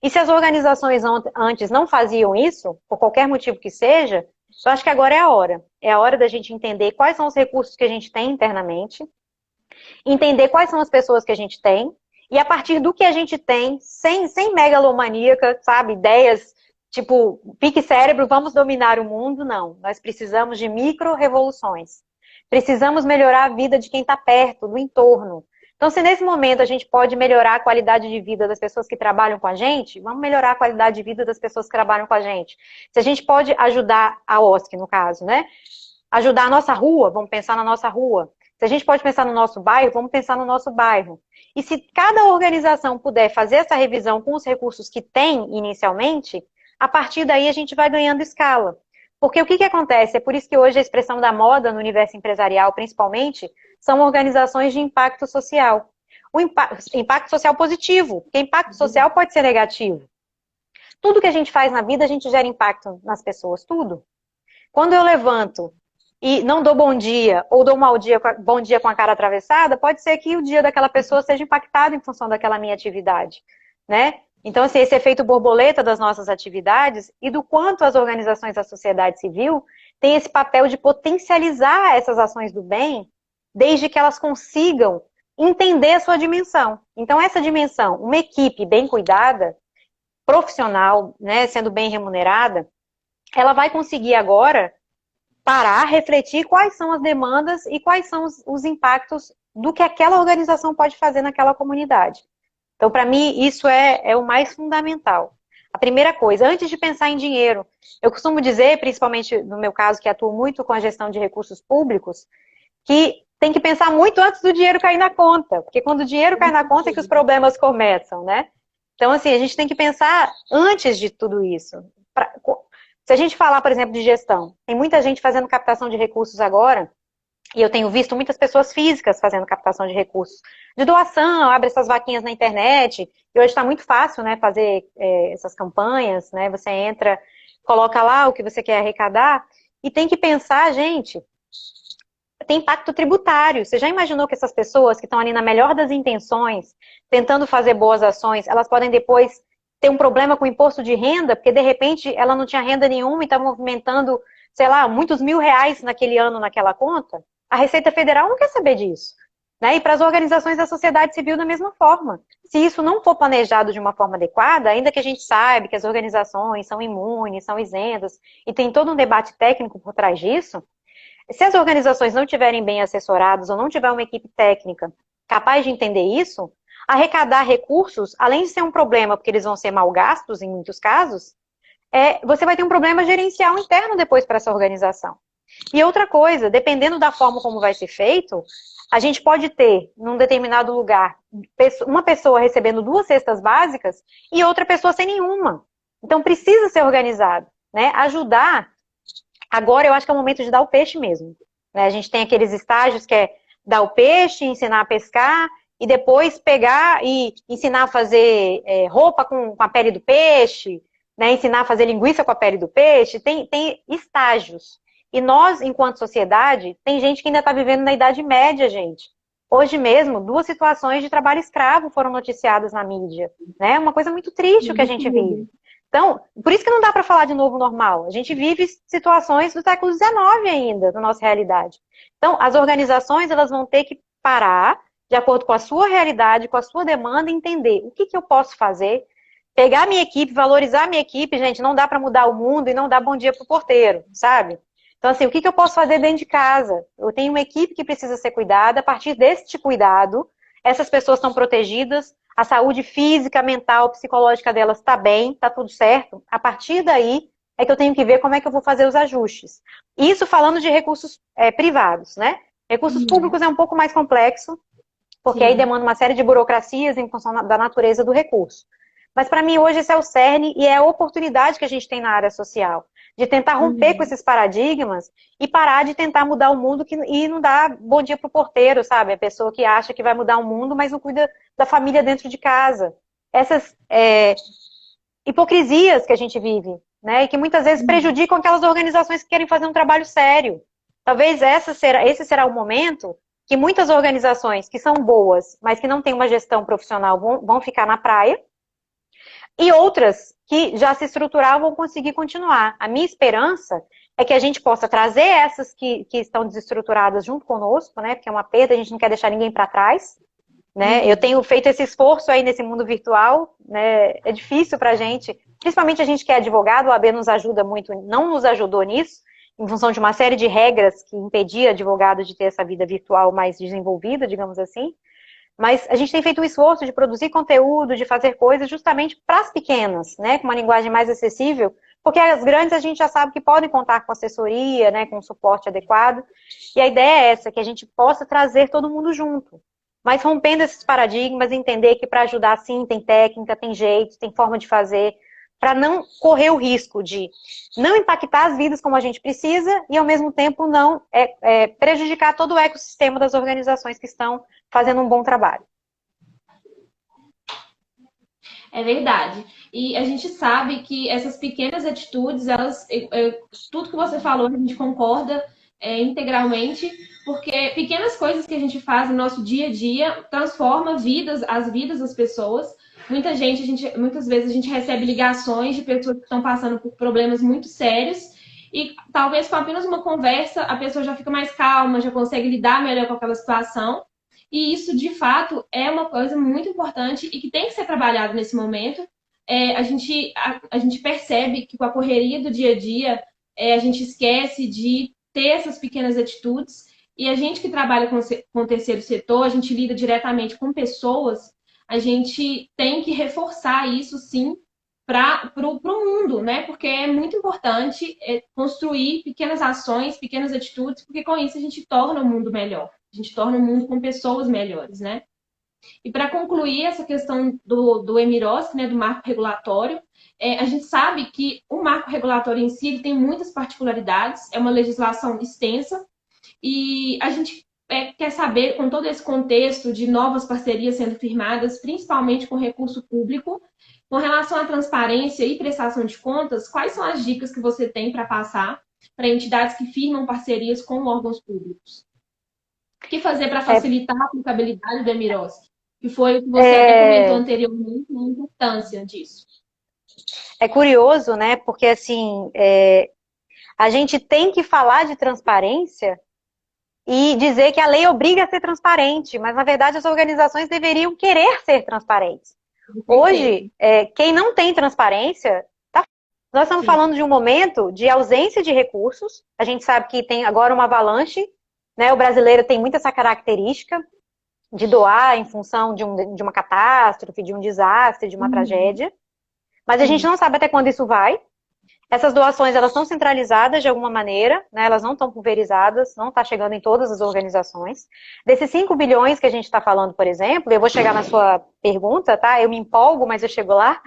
E se as organizações antes não faziam isso, por qualquer motivo que seja, eu acho que agora é a hora. É a hora da gente entender quais são os recursos que a gente tem internamente, entender quais são as pessoas que a gente tem, e a partir do que a gente tem, sem megalomaníaca, sabe, ideias tipo, pique cérebro, vamos dominar o mundo, não. Nós precisamos de micro-revoluções. Precisamos melhorar a vida de quem está perto, do entorno. Então, se nesse momento a gente pode melhorar a qualidade de vida das pessoas que trabalham com a gente, vamos melhorar a qualidade de vida das pessoas que trabalham com a gente. Se a gente pode ajudar a OSC, no caso, né? Ajudar a nossa rua, vamos pensar na nossa rua. Se a gente pode pensar no nosso bairro, vamos pensar no nosso bairro. E se cada organização puder fazer essa revisão com os recursos que tem inicialmente, a partir daí a gente vai ganhando escala. Porque o que acontece? É por isso que hoje a expressão da moda no universo empresarial, principalmente, são organizações de impacto social. O impacto social positivo, porque impacto social pode ser negativo. Tudo que a gente faz na vida, a gente gera impacto nas pessoas, tudo. Quando eu levanto e não dou bom dia, ou dou bom dia com a cara atravessada, pode ser que o dia daquela pessoa seja impactado em função daquela minha atividade, né? Então, assim, esse efeito borboleta das nossas atividades e do quanto as organizações da sociedade civil têm esse papel de potencializar essas ações do bem, desde que elas consigam entender a sua dimensão. Então, essa dimensão, uma equipe bem cuidada, profissional, né, sendo bem remunerada, ela vai conseguir agora parar, refletir quais são as demandas e quais são os impactos do que aquela organização pode fazer naquela comunidade. Então, para mim, isso é o mais fundamental. A primeira coisa, antes de pensar em dinheiro, eu costumo dizer, principalmente no meu caso, que atuo muito com a gestão de recursos públicos, que tem que pensar muito antes do dinheiro cair na conta, porque quando o dinheiro cai na conta é que os problemas começam, né? Então, assim, a gente tem que pensar antes de tudo isso. Se a gente falar, por exemplo, de gestão, tem muita gente fazendo captação de recursos agora, e eu tenho visto muitas pessoas físicas fazendo captação de recursos, de doação, abre essas vaquinhas na internet, e hoje está muito fácil, né, fazer essas campanhas, né, você entra, coloca lá o que você quer arrecadar, e tem que pensar, gente, tem impacto tributário. Você já imaginou que essas pessoas que estão ali na melhor das intenções, tentando fazer boas ações, elas podem depois ter um problema com o imposto de renda, porque de repente ela não tinha renda nenhuma e está movimentando, sei lá, muitos R$ 1.000 naquele ano naquela conta? A Receita Federal não quer saber disso. Né? E para as organizações da sociedade civil da mesma forma. Se isso não for planejado de uma forma adequada, ainda que a gente saiba que as organizações são imunes, são isentas, e tem todo um debate técnico por trás disso, se as organizações não estiverem bem assessoradas ou não tiver uma equipe técnica capaz de entender isso, arrecadar recursos, além de ser um problema, porque eles vão ser mal gastos em muitos casos, você vai ter um problema gerencial interno depois para essa organização. E outra coisa, dependendo da forma como vai ser feito, a gente pode ter, num determinado lugar, uma pessoa recebendo 2 cestas básicas e outra pessoa sem nenhuma. Então precisa ser organizado, né? Ajudar. Agora eu acho que é o momento de dar o peixe mesmo. Né? A gente tem aqueles estágios que é dar o peixe, ensinar a pescar, e depois pegar e ensinar a fazer roupa com a pele do peixe, né? Ensinar a fazer linguiça com a pele do peixe. Tem estágios. E nós, enquanto sociedade, tem gente que ainda está vivendo na Idade Média, gente. Hoje mesmo, 2 situações de trabalho escravo foram noticiadas na mídia. Né? Uma coisa muito triste o que a gente vive. Então, por isso que não dá para falar de novo normal. A gente vive situações do século XIX ainda, na nossa realidade. Então, as organizações elas vão ter que parar, de acordo com a sua realidade, com a sua demanda, e entender o que eu posso fazer, pegar a minha equipe, valorizar a minha equipe, gente, não dá para mudar o mundo e não dar bom dia pro porteiro, sabe? Então, assim, o que eu posso fazer dentro de casa? Eu tenho uma equipe que precisa ser cuidada, a partir deste cuidado, essas pessoas estão protegidas, a saúde física, mental, psicológica delas está bem, está tudo certo. A partir daí é que eu tenho que ver como é que eu vou fazer os ajustes. Isso falando de recursos privados, né? Recursos públicos é um pouco mais complexo, porque aí demanda uma série de burocracias em função da natureza do recurso. Mas para mim hoje esse é o cerne e é a oportunidade que a gente tem na área social, de tentar romper com esses paradigmas e parar de tentar mudar o mundo e não dar bom dia pro porteiro, sabe? A pessoa que acha que vai mudar o mundo, mas não cuida da família dentro de casa. Essas hipocrisias que a gente vive, né? E que muitas vezes prejudicam aquelas organizações que querem fazer um trabalho sério. Talvez esse será o momento que muitas organizações que são boas, mas que não têm uma gestão profissional vão ficar na praia, e outras que já se estruturaram vão conseguir continuar. A minha esperança é que a gente possa trazer essas que estão desestruturadas junto conosco, né? Porque é uma perda, a gente não quer deixar ninguém para trás. Né? Eu tenho feito esse esforço aí nesse mundo virtual, né? É difícil para a gente, principalmente a gente que é advogado, o AB nos ajuda muito, não nos ajudou nisso, em função de uma série de regras que impedia advogado de ter essa vida virtual mais desenvolvida, digamos assim. Mas a gente tem feito um esforço de produzir conteúdo, de fazer coisas justamente para as pequenas, né? Com uma linguagem mais acessível, porque as grandes a gente já sabe que podem contar com assessoria, né? Com suporte adequado. E a ideia é essa, que a gente possa trazer todo mundo junto. Mas rompendo esses paradigmas, entender que para ajudar sim, tem técnica, tem jeito, tem forma de fazer, para não correr o risco de não impactar as vidas como a gente precisa e, ao mesmo tempo, não prejudicar todo o ecossistema das organizações que estão fazendo um bom trabalho. É verdade. E a gente sabe que essas pequenas atitudes, tudo que você falou, a gente concorda integralmente, porque pequenas coisas que a gente faz no nosso dia a dia transforma as vidas das pessoas. Muitas vezes a gente recebe ligações de pessoas que estão passando por problemas muito sérios e talvez com apenas uma conversa a pessoa já fica mais calma, já consegue lidar melhor com aquela situação. E isso, de fato, é uma coisa muito importante e que tem que ser trabalhado nesse momento. A gente percebe que com a correria do dia a dia, a gente esquece de ter essas pequenas atitudes. E a gente que trabalha com o terceiro setor, a gente lida diretamente com pessoas, a gente tem que reforçar isso, sim, para o mundo, né? Porque é muito importante construir pequenas ações, pequenas atitudes, porque com isso a gente torna o mundo melhor. A gente torna o mundo com pessoas melhores, né? E para concluir essa questão do EMIROSC, né, do marco regulatório, a gente sabe que o marco regulatório em si ele tem muitas particularidades, é uma legislação extensa, e a gente quer saber, com todo esse contexto de novas parcerias sendo firmadas, principalmente com recurso público, com relação à transparência e prestação de contas, quais são as dicas que você tem para passar para entidades que firmam parcerias com órgãos públicos? O que fazer para facilitar a aplicabilidade do EMIROSC? Que foi o que você até comentou anteriormente, a importância disso. É curioso, né? Porque, assim, a gente tem que falar de transparência e dizer que a lei obriga a ser transparente, mas, na verdade, as organizações deveriam querer ser transparentes. Hoje, quem não tem transparência, nós estamos falando de um momento de ausência de recursos. A gente sabe que tem agora uma avalanche, né? O brasileiro tem muito essa característica de doar em função de uma catástrofe, de um desastre, de uma tragédia. Mas a gente não sabe até quando isso vai. Essas doações, elas são centralizadas de alguma maneira, né? Elas não estão pulverizadas, não está chegando em todas as organizações. Desses 5 bilhões que a gente está falando, por exemplo, eu vou chegar na sua pergunta, tá? Eu me empolgo, mas eu chego lá.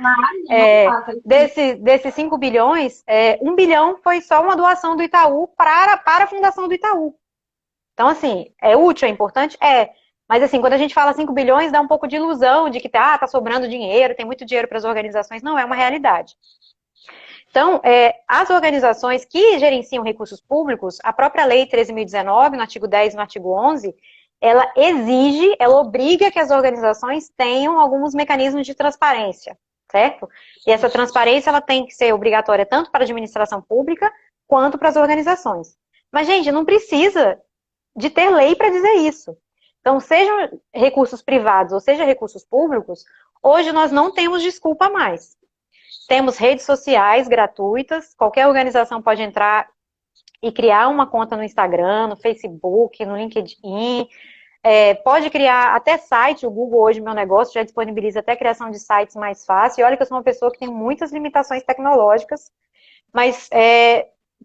Desses 5 bilhões, 1 bilhão foi só uma doação do Itaú para a fundação do Itaú. Então, assim, é útil, é importante? É. Mas, assim, quando a gente fala 5 bilhões, dá um pouco de ilusão de que tá sobrando dinheiro, tem muito dinheiro para as organizações. Não é uma realidade. Então, as organizações que gerenciam recursos públicos, a própria Lei 13.019, no artigo 10 e no artigo 11, ela exige, ela obriga que as organizações tenham alguns mecanismos de transparência, certo? E essa transparência, ela tem que ser obrigatória tanto para a administração pública, quanto para as organizações. Mas, gente, não precisa de ter lei para dizer isso. Então, sejam recursos privados ou seja recursos públicos, hoje nós não temos desculpa mais. Temos redes sociais gratuitas, qualquer organização pode entrar e criar uma conta no Instagram, no Facebook, no LinkedIn, pode criar até site, o Google hoje, meu negócio, já disponibiliza até a criação de sites mais fácil. E olha que eu sou uma pessoa que tem muitas limitações tecnológicas, mas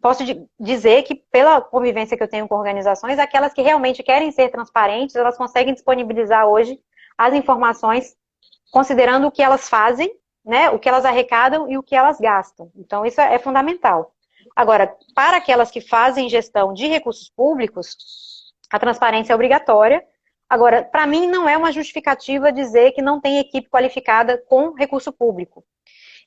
posso dizer que pela convivência que eu tenho com organizações, aquelas que realmente querem ser transparentes, elas conseguem disponibilizar hoje as informações, considerando o que elas fazem, né, o que elas arrecadam e o que elas gastam. Então, isso é fundamental. Agora, para aquelas que fazem gestão de recursos públicos, a transparência é obrigatória. Agora, para mim, não é uma justificativa dizer que não tem equipe qualificada com recurso público.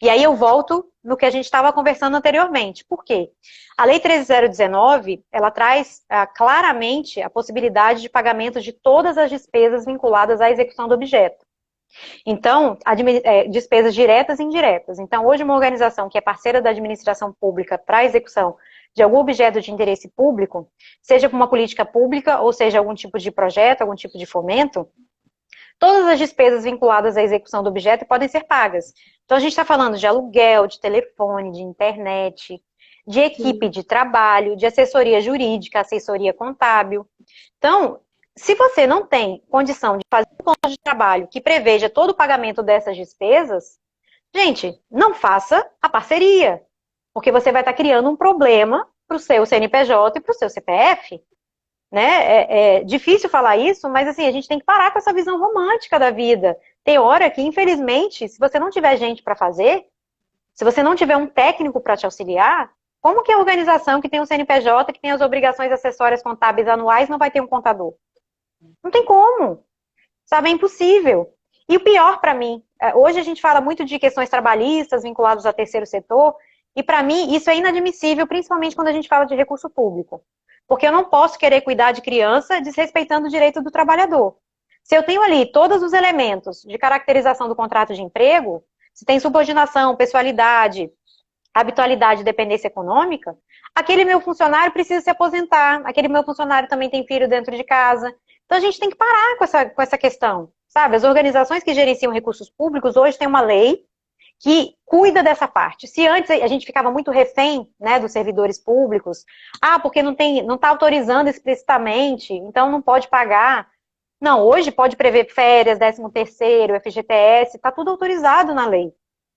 E aí eu volto no que a gente estava conversando anteriormente. Por quê? A Lei 13.019, ela traz claramente a possibilidade de pagamento de todas as despesas vinculadas à execução do objeto. Então, despesas diretas e indiretas. Então, hoje uma organização que é parceira da administração pública para a execução de algum objeto de interesse público, seja por uma política pública ou seja algum tipo de projeto, algum tipo de fomento, todas as despesas vinculadas à execução do objeto podem ser pagas. Então, a gente está falando de aluguel, de telefone, de internet, de equipe de trabalho, de assessoria jurídica, assessoria contábil. Então, se você não tem condição de fazer um plano de trabalho que preveja todo o pagamento dessas despesas, gente, não faça a parceria, porque você vai estar criando um problema para o seu CNPJ e para o seu CPF. Né? É difícil falar isso, mas assim, a gente tem que parar com essa visão romântica da vida. Tem hora que, infelizmente, se você não tiver gente para fazer, se você não tiver um técnico para te auxiliar, como que a organização que tem um CNPJ, que tem as obrigações acessórias contábeis anuais, não vai ter um contador? Não tem como. Sabe, é impossível. E o pior para mim, hoje a gente fala muito de questões trabalhistas vinculadas ao terceiro setor, e para mim isso é inadmissível, principalmente quando a gente fala de recurso público. Porque eu não posso querer cuidar de criança desrespeitando o direito do trabalhador. Se eu tenho ali todos os elementos de caracterização do contrato de emprego, se tem subordinação, pessoalidade, habitualidade e dependência econômica, aquele meu funcionário precisa se aposentar, aquele meu funcionário também tem filho dentro de casa. Então a gente tem que parar com essa questão, sabe? As organizações que gerenciam recursos públicos hoje têm uma lei que cuida dessa parte. Se antes a gente ficava muito refém, né, dos servidores públicos, porque não está autorizando explicitamente, então não pode pagar. Não, hoje pode prever férias, 13º, FGTS, está tudo autorizado na lei.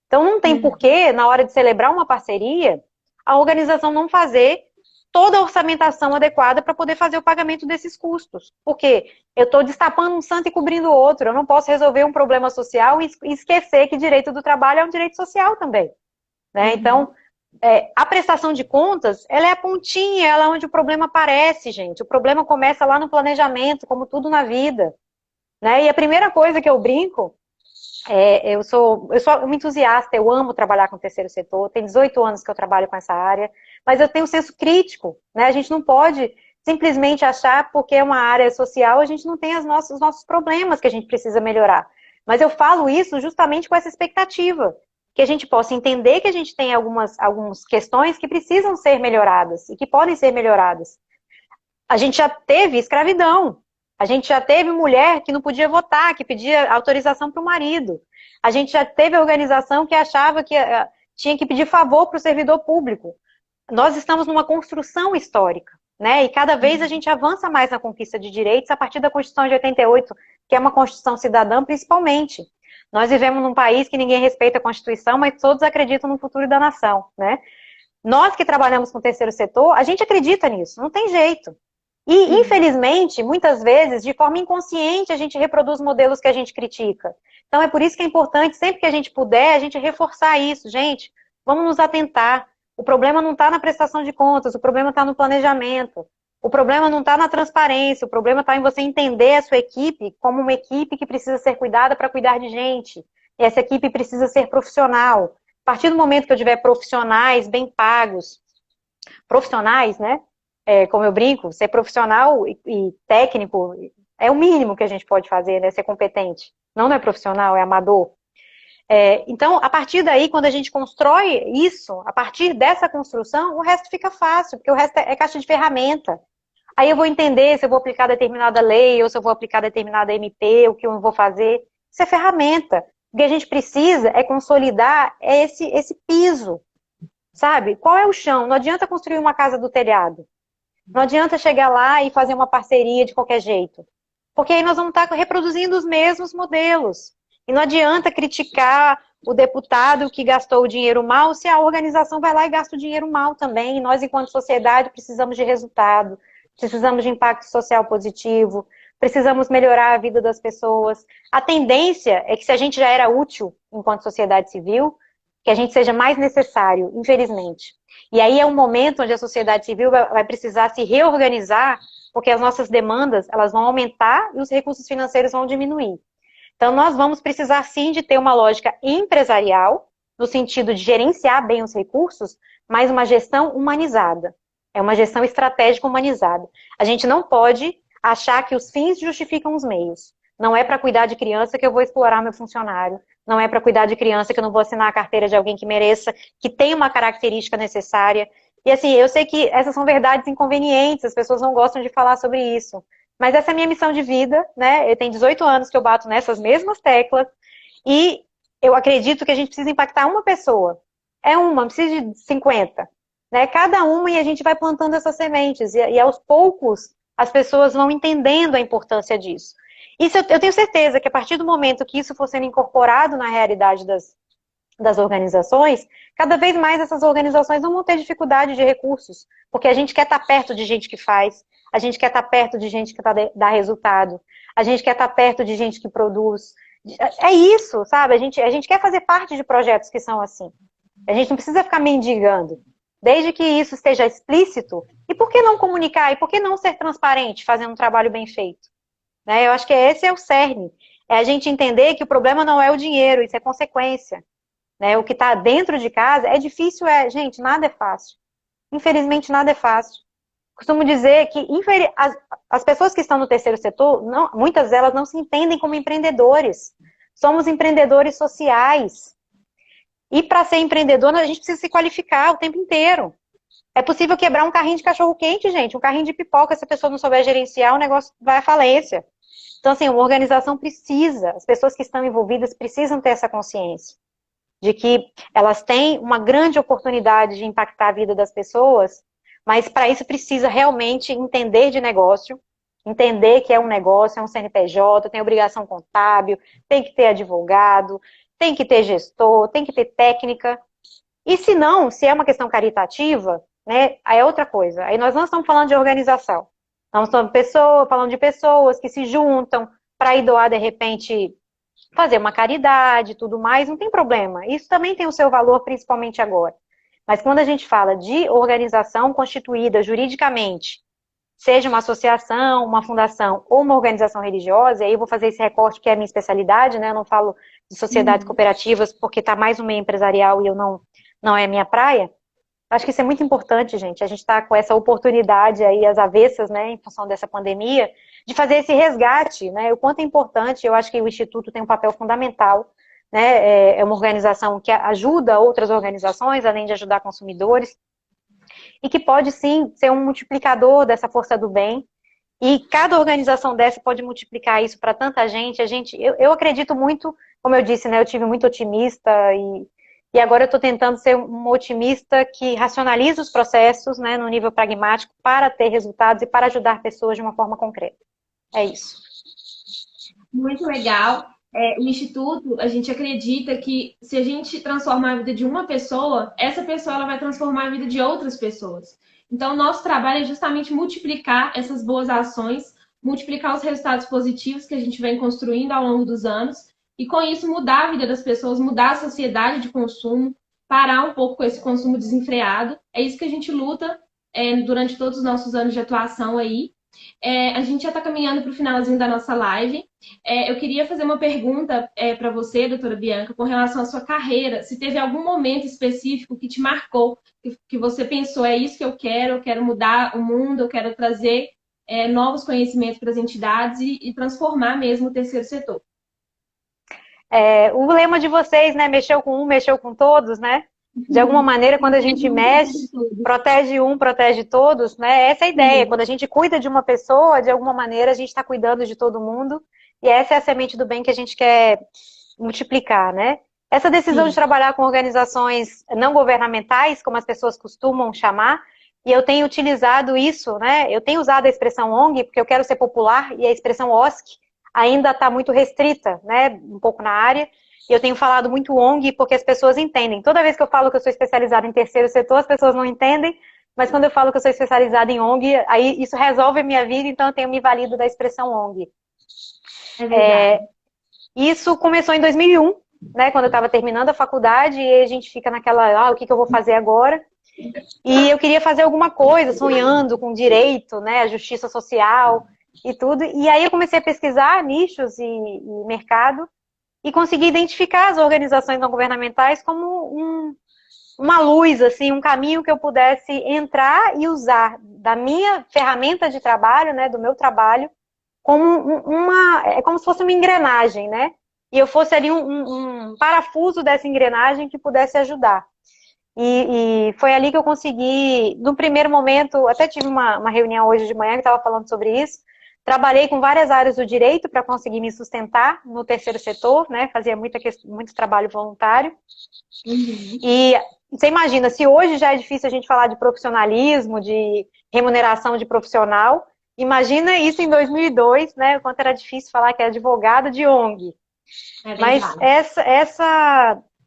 Então não tem porquê, na hora de celebrar uma parceria, a organização não fazer toda a orçamentação adequada para poder fazer o pagamento desses custos. Porque eu estou destapando um santo e cobrindo o outro. Eu não posso resolver um problema social e esquecer que direito do trabalho é um direito social também. Né? Então, a prestação de contas, ela é a pontinha, ela é onde o problema aparece, gente. O problema começa lá no planejamento, como tudo na vida. Né? E a primeira coisa que eu brinco, eu sou uma entusiasta, eu amo trabalhar com o terceiro setor, tem 18 anos que eu trabalho com essa área, mas eu tenho um senso crítico, né? A gente não pode simplesmente achar porque é uma área social, a gente não tem os nossos problemas que a gente precisa melhorar. Mas eu falo isso justamente com essa expectativa, que a gente possa entender que a gente tem algumas questões que precisam ser melhoradas e que podem ser melhoradas. A gente já teve escravidão. A gente já teve mulher que não podia votar, que pedia autorização para o marido. A gente já teve organização que achava que tinha que pedir favor para o servidor público. Nós estamos numa construção histórica, né? E cada vez a gente avança mais na conquista de direitos a partir da Constituição de 88, que é uma Constituição cidadã, principalmente. Nós vivemos num país que ninguém respeita a Constituição, mas todos acreditam no futuro da nação, né? Nós que trabalhamos com o terceiro setor, a gente acredita nisso, não tem jeito. E, infelizmente, muitas vezes, de forma inconsciente, a gente reproduz modelos que a gente critica. Então, é por isso que é importante, sempre que a gente puder, a gente reforçar isso. Gente, vamos nos atentar. O problema não está na prestação de contas, o problema está no planejamento. O problema não está na transparência, o problema está em você entender a sua equipe como uma equipe que precisa ser cuidada para cuidar de gente. E essa equipe precisa ser profissional. A partir do momento que eu tiver profissionais bem pagos, profissionais, né? Como eu brinco, ser profissional e técnico é o mínimo que a gente pode fazer, né? Ser competente. Não é profissional, é amador. Então, a partir daí, quando a gente constrói isso, a partir dessa construção, o resto fica fácil, porque o resto é caixa de ferramenta. Aí eu vou entender se eu vou aplicar determinada lei, ou se eu vou aplicar determinada MP, o que eu vou fazer. Isso é ferramenta. O que a gente precisa é consolidar esse piso, sabe? Qual é o chão? Não adianta construir uma casa do telhado. Não adianta chegar lá e fazer uma parceria de qualquer jeito. Porque aí nós vamos estar reproduzindo os mesmos modelos. E não adianta criticar o deputado que gastou o dinheiro mal, se a organização vai lá e gasta o dinheiro mal também. E nós, enquanto sociedade, precisamos de resultado, precisamos de impacto social positivo, precisamos melhorar a vida das pessoas. A tendência é que, se a gente já era útil enquanto sociedade civil, que a gente seja mais necessário, infelizmente. E aí é um momento onde a sociedade civil vai precisar se reorganizar, porque as nossas demandas elas vão aumentar e os recursos financeiros vão diminuir. Então nós vamos precisar sim de ter uma lógica empresarial, no sentido de gerenciar bem os recursos, mas uma gestão humanizada. É uma gestão estratégica humanizada. A gente não pode achar que os fins justificam os meios. Não é para cuidar de criança que eu vou explorar meu funcionário. Não é para cuidar de criança que eu não vou assinar a carteira de alguém que mereça, que tem uma característica necessária. E assim, eu sei que essas são verdades inconvenientes, as pessoas não gostam de falar sobre isso. Mas essa é a minha missão de vida, né? Eu tenho 18 anos que eu bato nessas mesmas teclas e eu acredito que a gente precisa impactar uma pessoa. Não precisa de 50. Né? Cada uma, e a gente vai plantando essas sementes. E aos poucos as pessoas vão entendendo a importância disso. Isso eu tenho certeza que a partir do momento que isso for sendo incorporado na realidade das organizações, cada vez mais essas organizações não vão ter dificuldade de recursos, porque a gente quer estar perto de gente que faz, a gente quer estar perto de gente que dá resultado, a gente quer estar perto de gente que produz. É isso, sabe? A gente quer fazer parte de projetos que são assim. A gente não precisa ficar mendigando. Desde que isso esteja explícito, e por que não comunicar? E por que não ser transparente, fazendo um trabalho bem feito? Né? Eu acho que esse é o cerne. É a gente entender que o problema não é o dinheiro, isso é consequência. Né? O que está dentro de casa é difícil, gente, nada é fácil. Infelizmente, nada é fácil. costumo dizer que as pessoas que estão no terceiro setor, muitas delas não se entendem como empreendedores. Somos empreendedores sociais. E para ser empreendedor, a gente precisa se qualificar o tempo inteiro. É possível quebrar um carrinho de cachorro-quente, gente, um carrinho de pipoca, se a pessoa não souber gerenciar, o negócio vai à falência. Então, assim, uma organização precisa, as pessoas que estão envolvidas precisam ter essa consciência de que elas têm uma grande oportunidade de impactar a vida das pessoas, mas para isso precisa realmente entender de negócio, entender que é um negócio, é um CNPJ, tem obrigação contábil, tem que ter advogado, tem que ter gestor, tem que ter técnica. E se não, se é uma questão caritativa, né, aí é outra coisa. Aí nós não estamos falando de organização. Nós estamos falando de pessoas que se juntam para ir doar, de repente, fazer uma caridade e tudo mais, não tem problema. Isso também tem o seu valor, principalmente agora. Mas quando a gente fala de organização constituída juridicamente, seja uma associação, uma fundação ou uma organização religiosa, e aí eu vou fazer esse recorte que é a minha especialidade, né? Eu não falo de sociedades cooperativas porque está mais no meio empresarial e eu não é a minha praia. Acho que isso é muito importante, gente. A gente está com essa oportunidade aí, as avessas, né, em função dessa pandemia, de fazer esse resgate, né? O quanto é importante, eu acho que o Instituto tem um papel fundamental, né? É uma organização que ajuda outras organizações, além de ajudar consumidores, e que pode sim ser um multiplicador dessa força do bem. E cada organização dessa pode multiplicar isso para tanta gente. Eu acredito muito, como eu disse, né? Eu tive muito otimista e agora eu estou tentando ser um otimista que racionaliza os processos, né, no nível pragmático, para ter resultados e para ajudar pessoas de uma forma concreta. É isso. Muito legal. O Instituto, a gente acredita que se a gente transformar a vida de uma pessoa, essa pessoa ela vai transformar a vida de outras pessoas. Então, o nosso trabalho é justamente multiplicar essas boas ações, multiplicar os resultados positivos que a gente vem construindo ao longo dos anos e, com isso, mudar a vida das pessoas, mudar a sociedade de consumo, parar um pouco com esse consumo desenfreado. É isso que a gente luta durante todos os nossos anos de atuação aí. A gente já está caminhando para o finalzinho da nossa live. Eu queria fazer uma pergunta para você, doutora Bianca, com relação à sua carreira. Se teve algum momento específico que te marcou, que você pensou, é isso que eu quero mudar o mundo, eu quero trazer novos conhecimentos para as entidades e transformar mesmo o terceiro setor. O lema de vocês, né, mexeu com um, mexeu com todos, né? De alguma maneira, quando a gente mexe, protege um, protege todos, né? Essa é a ideia. Quando a gente cuida de uma pessoa, de alguma maneira, a gente está cuidando de todo mundo. E essa é a semente do bem que a gente quer multiplicar, né? Essa decisão de trabalhar com organizações não governamentais, como as pessoas costumam chamar, e eu tenho utilizado isso, né? Eu tenho usado a expressão ONG, porque eu quero ser popular, e a expressão OSC ainda está muito restrita, né? Um pouco na área. E eu tenho falado muito ONG porque as pessoas entendem. Toda vez que eu falo que eu sou especializada em terceiro setor, as pessoas não entendem, mas quando eu falo que eu sou especializada em ONG, aí isso resolve a minha vida, então eu tenho me valido da expressão ONG. Isso começou em 2001, né, quando eu estava terminando a faculdade, e a gente fica naquela, o que eu vou fazer agora? E eu queria fazer alguma coisa, sonhando com direito, né, a justiça social e tudo. E aí eu comecei a pesquisar nichos e mercado, e consegui identificar as organizações não governamentais como uma luz, assim, um caminho que eu pudesse entrar e usar da minha ferramenta de trabalho, né, do meu trabalho, como é como se fosse uma engrenagem, né? E eu fosse ali um parafuso dessa engrenagem que pudesse ajudar. E foi ali que eu consegui, no primeiro momento, até tive uma reunião hoje de manhã que estava falando sobre isso. Trabalhei com várias áreas do direito para conseguir me sustentar no terceiro setor, né? Fazia muito trabalho voluntário. E você imagina, se hoje já é difícil a gente falar de profissionalismo, de remuneração de profissional, imagina isso em 2002, né? O quanto era difícil falar que é advogada de ONG. Mas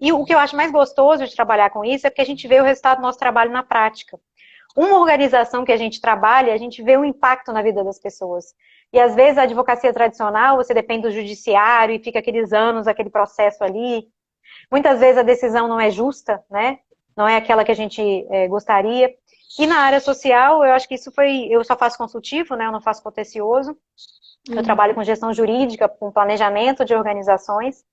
E o que eu acho mais gostoso de trabalhar com isso é porque a gente vê o resultado do nosso trabalho na prática. Uma organização que a gente trabalha, a gente vê o impacto na vida das pessoas. E às vezes a advocacia tradicional, você depende do judiciário e fica aqueles anos, aquele processo ali. Muitas vezes a decisão não é justa, né? Não é aquela que a gente gostaria. E na área social, eu acho que eu só faço consultivo, né? Eu não faço contencioso. Eu trabalho com gestão jurídica, com planejamento de organizações.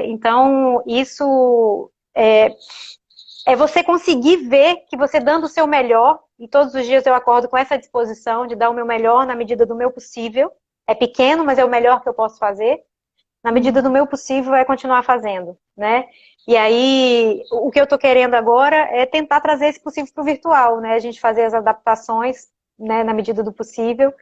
Então, isso é você conseguir ver que você dando o seu melhor, e todos os dias eu acordo com essa disposição de dar o meu melhor na medida do meu possível. É pequeno, mas é o melhor que eu posso fazer. Na medida do meu possível, é continuar fazendo, né? E aí, o que eu estou querendo agora é tentar trazer esse possível para o virtual, né? A gente fazer as adaptações, né, na medida do possível.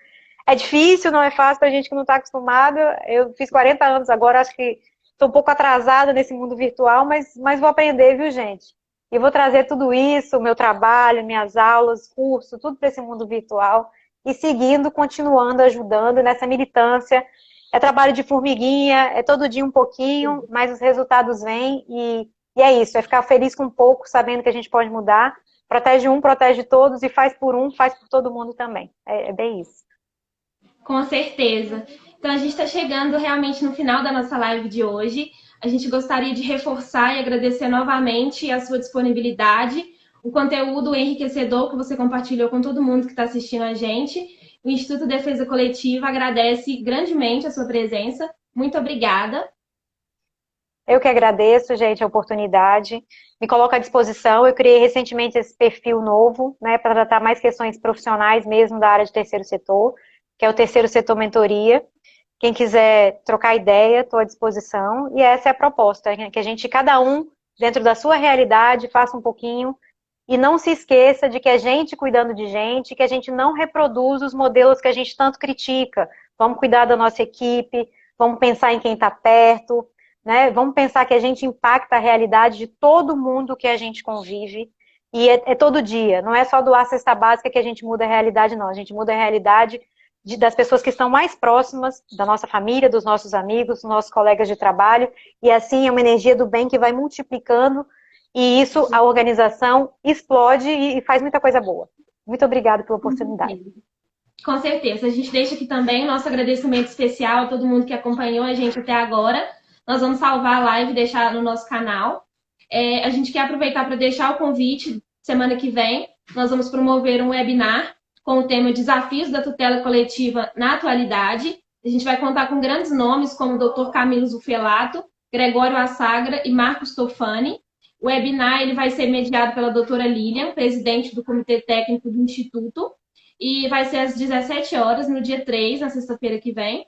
É difícil, não é fácil para a gente que não está acostumado. Eu fiz 40 anos agora, acho que estou um pouco atrasada nesse mundo virtual, mas vou aprender, viu, gente? E vou trazer tudo isso, meu trabalho, minhas aulas, curso, tudo para esse mundo virtual e seguindo, continuando, ajudando nessa militância. É trabalho de formiguinha, é todo dia um pouquinho, mas os resultados vêm e é isso, é ficar feliz com pouco, sabendo que a gente pode mudar. Protege um, protege todos e faz por um, faz por todo mundo também. É bem isso. Com certeza. Então, a gente está chegando realmente no final da nossa live de hoje. A gente gostaria de reforçar e agradecer novamente a sua disponibilidade, o conteúdo enriquecedor que você compartilhou com todo mundo que está assistindo a gente. O Instituto Defesa Coletiva agradece grandemente a sua presença. Muito obrigada. Eu que agradeço, gente, a oportunidade. Me coloco à disposição. Eu criei recentemente esse perfil novo, né, para tratar mais questões profissionais mesmo da área de terceiro setor, que é o Terceiro Setor Mentoria. Quem quiser trocar ideia, estou à disposição. E essa é a proposta, que a gente, cada um, dentro da sua realidade, faça um pouquinho. E não se esqueça de que é gente cuidando de gente, que a gente não reproduz os modelos que a gente tanto critica. Vamos cuidar da nossa equipe, vamos pensar em quem está perto, né? Vamos pensar que a gente impacta a realidade de todo mundo que a gente convive. E é todo dia, não é só doar cesta básica que a gente muda a realidade, não. A gente muda a realidade das pessoas que estão mais próximas, da nossa família, dos nossos amigos, dos nossos colegas de trabalho. E assim é uma energia do bem que vai multiplicando e isso, a organização explode e faz muita coisa boa. Muito obrigada pela oportunidade. Com certeza. A gente deixa aqui também o nosso agradecimento especial a todo mundo que acompanhou a gente até agora. Nós vamos salvar a live e deixar no nosso canal. A gente quer aproveitar para deixar o convite. Semana que vem, nós vamos promover um webinar com o tema Desafios da Tutela Coletiva na Atualidade. A gente vai contar com grandes nomes como o Dr. Camilo Zufelato, Gregório Assagra e Marcos Tofani. O webinar ele vai ser mediado pela doutora Lilian, presidente do Comitê Técnico do Instituto, e vai ser às 17 horas, no dia 3, na sexta-feira que vem.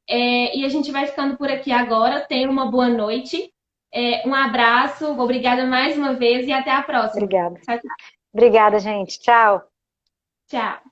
E a gente vai ficando por aqui agora. Tenha uma boa noite. Um abraço, obrigada mais uma vez e até a próxima. Obrigada. Tchau, tchau. Obrigada, gente. Tchau. Tchau.